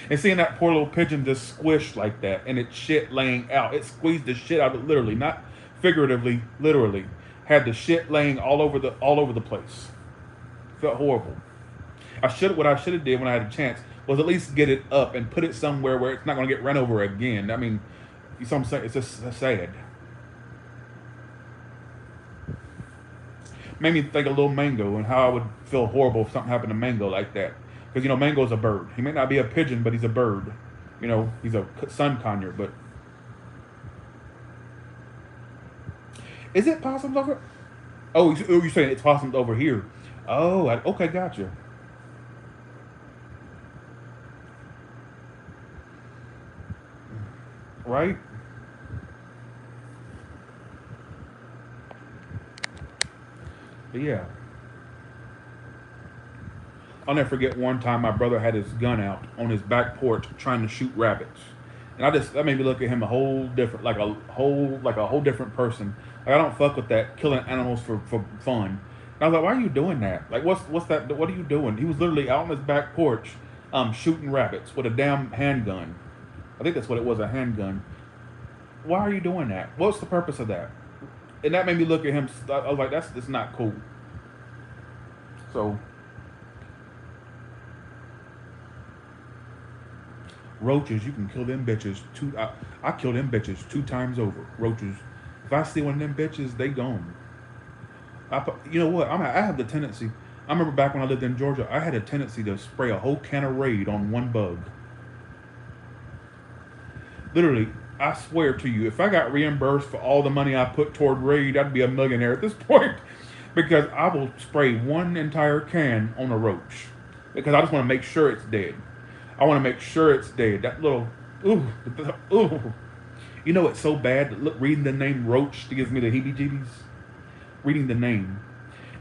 And seeing that poor little pigeon just squish like that and its shit laying out. It squeezed the shit out of it, literally, not figuratively, literally. Had the shit laying all over the place. Felt horrible. What I should have did when I had a chance was at least get it up and put it somewhere where it's not gonna get run over again. I mean, you know what I'm saying? It's just sad. Made me think of Little Mango and how I would feel horrible if something happened to Mango like that. Because, Mango's a bird. He may not be a pigeon, but he's a bird. He's a sun conure, but... Is it possums over... Oh, you're saying it's possums over here. Oh, okay, gotcha. Right? But yeah. I'll never forget one time my brother had his gun out on his back porch trying to shoot rabbits. And that made me look at him a whole different, like a whole different person. Like, I don't fuck with that, killing animals for fun. And I was like, why are you doing that? Like, what's that? What are you doing? He was literally out on his back porch, shooting rabbits with a damn handgun. I think that's what it was, a handgun. Why are you doing that? What's the purpose of that? And that made me look at him. I was like, that's not cool. So roaches, you can kill them bitches two. I kill them bitches 2 times over. Roaches. If I see one of them bitches, they gone. You know what? I have the tendency. I remember back when I lived in Georgia, I had a tendency to spray a whole can of Raid on one bug. Literally, I swear to you, if I got reimbursed for all the money I put toward Raid, I'd be a millionaire at this point. Because I will spray one entire can on a roach. Because I just want to make sure it's dead. I want to make sure it's dead. That little, ooh, ooh. You know it's so bad that reading the name Roach gives me the heebie-jeebies. Reading the name.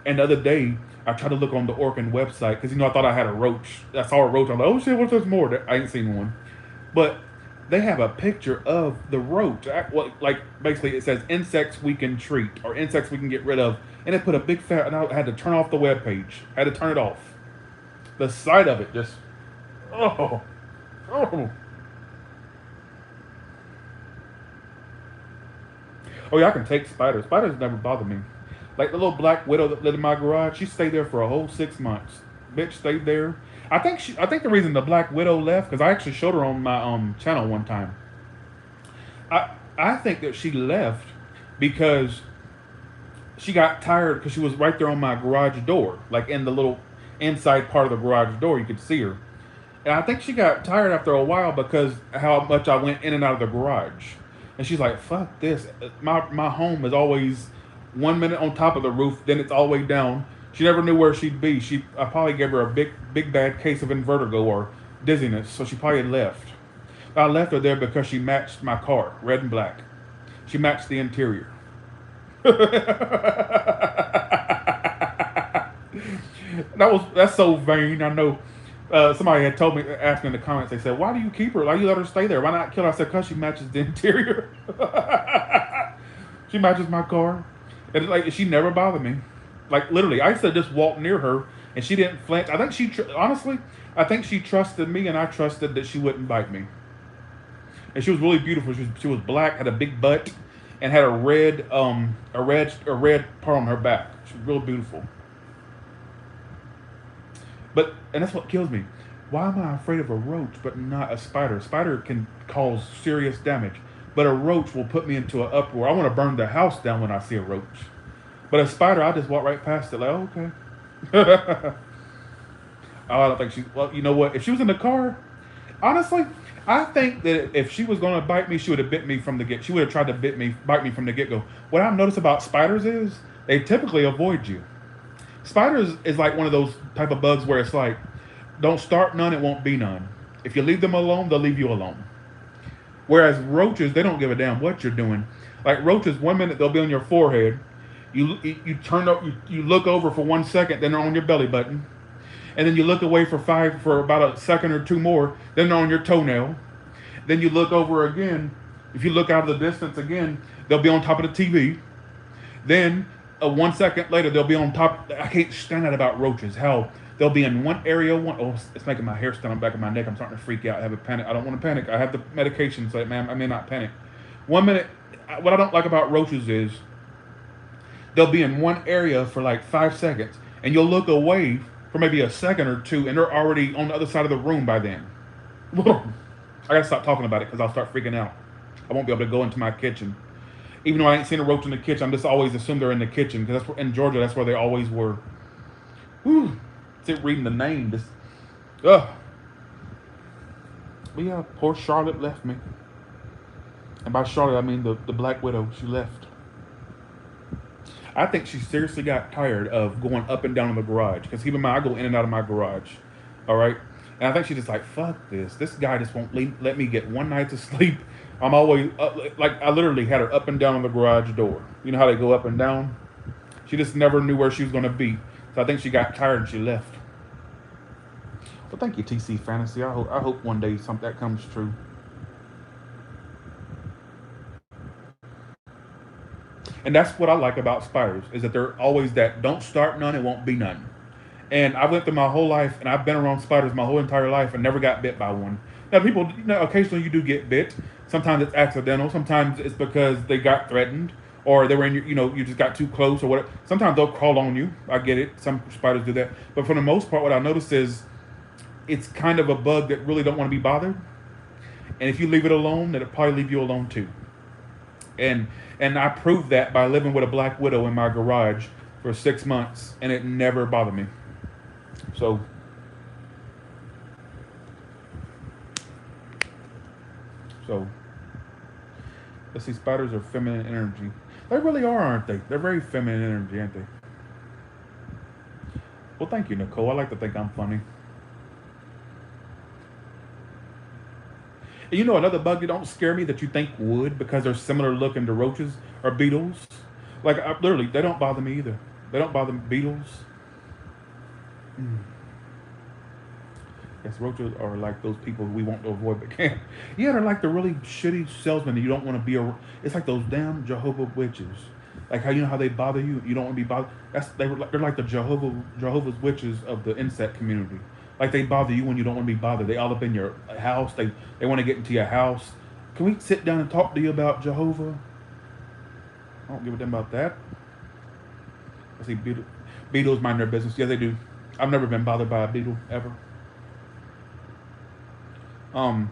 And the other day, I tried to look on the Orkin website because I thought I had a roach. I saw a roach. I'm like, oh shit, what's this more? I ain't seen one, but they have a picture of the roach. Like basically, it says insects we can treat or insects we can get rid of, and it put a big fat. And I had to turn off the web page. I had to turn it off. The sight of it just, oh, oh. Oh yeah, I can take spiders. Spiders never bother me. Like the little black widow that lived in my garage, she stayed there for a whole 6 months. Bitch stayed there. I think the reason the black widow left, because I actually showed her on my channel one time. I think that she left because she got tired because she was right there on my garage door, like in the little inside part of the garage door, you could see her. And I think she got tired after a while because how much I went in and out of the garage. And she's like, fuck this. My home is always 1 minute on top of the roof, then it's all the way down. She never knew where she'd be. I probably gave her a big bad case of vertigo or dizziness, so she probably left. I left her there because she matched my car, red and black. She matched the interior. That's so vain. I know. Somebody had told me, asked me in the comments. They said, "Why do you keep her? Why do you let her stay there? Why not kill her?" I said, "Cause she matches the interior. She matches my car, and like she never bothered me. Like literally, I used to just walk near her, and she didn't flinch. I think honestly, I think she trusted me, and I trusted that she wouldn't bite me. And she was really beautiful. She was black, had a big butt, and had a red part on her back. She was real beautiful. And that's what kills me. Why am I afraid of a roach but not a spider? A spider can cause serious damage, but a roach will put me into an uproar. I want to burn the house down when I see a roach. But a spider, I just walk right past it like, oh, okay. Oh, I don't think she. Well, you know what? If she was in the car, honestly, I think that if she was going to bite me, she would have bit me from the get. She would have tried to bite me from the get-go. What I've noticed about spiders is they typically avoid you. Spiders is like one of those type of bugs where it's like, don't start none, it won't be none. If you leave them alone, they'll leave you alone. Whereas roaches, they don't give a damn what you're doing. Like roaches, 1 minute they'll be on your forehead. You turn up, you look over for 1 second, then they're on your belly button, and then you look away for about a second or two more, then they're on your toenail. Then you look over again. If you look out of the distance again, they'll be on top of the TV. Then 1 second later, they'll be on top. I can't stand that about roaches. How they'll be in one area. Oh, it's making my hair stand on the back of my neck. I'm starting to freak out. I have a panic. I don't want to panic. I have the medication, so man, I may not panic. 1 minute. What I don't like about roaches is they'll be in one area for like 5 seconds, and you'll look away for maybe a second or two, and they're already on the other side of the room by then. I gotta stop talking about it because I'll start freaking out. I won't be able to go into my kitchen. Even though I ain't seen a roach in the kitchen, I'm just always assume they're in the kitchen because in Georgia, that's where they always were. Whew. It's it reading the name. Just, ugh. But yeah, poor Charlotte left me. And by Charlotte, I mean the Black Widow. She left. I think she seriously got tired of going up and down in the garage. Because keep in mind, I go in and out of my garage. All right? And I think she's just like, fuck this. This guy just won't let me get one night to sleep. I'm always, I literally had her up and down on the garage door. You know how they go up and down? She just never knew where she was going to be. So I think she got tired and she left. Well, thank you, TC Fantasy. I hope one day that comes true. And that's what I like about spiders, is that they're always that don't start none, it won't be none. And I went through my whole life, and I've been around spiders my whole entire life and never got bit by one. Now, people, occasionally you do get bit. Sometimes it's accidental. Sometimes it's because they got threatened, or they were in your, you just got too close or whatever. Sometimes they'll crawl on you. I get it. Some spiders do that, but for the most part, what I noticed is it's kind of a bug that really don't want to be bothered, and if you leave it alone, it'll probably leave you alone too. And and I proved that by living with a black widow in my garage for 6 months, and it never bothered me. So so let's see. Spiders are feminine energy. They really are, aren't they? They're very feminine energy, aren't they? Well, thank you, Nicole. I like to think I'm funny. And you know another bug that don't scare me that you think would because they're similar looking to roaches or beetles. Like literally, they don't bother me either. They don't bother me. Beetles. Mm. Yes, roaches are like those people we want to avoid but can't. Yeah, they're like the really shitty salesmen that you don't want to be around. It's like those damn Jehovah witches. Like how you know how they bother you. You don't want to be bothered. They're like the Jehovah's witches of the insect community. Like they bother you when you don't want to be bothered. They all up in your house. They want to get into your house. Can we sit down and talk to you about Jehovah? I don't give a damn about that. I see beetles mind their business. Yeah, they do. I've never been bothered by a beetle ever. Um.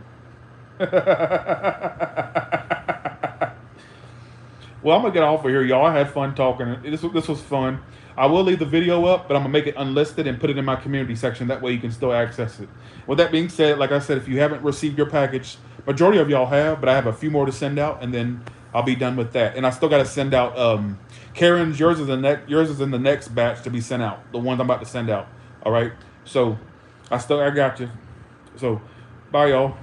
Well, I'm gonna get off of here, y'all. I had fun talking. This was fun. I will leave the video up, but I'm gonna make it unlisted and put it in my community section. That way, you can still access it. With that being said, like I said, if you haven't received your package, majority of y'all have, but I have a few more to send out, and then I'll be done with that. And I still got to send out Karen's. Yours is in the next batch to be sent out. The ones I'm about to send out. All right. So I got you. So bye, y'all.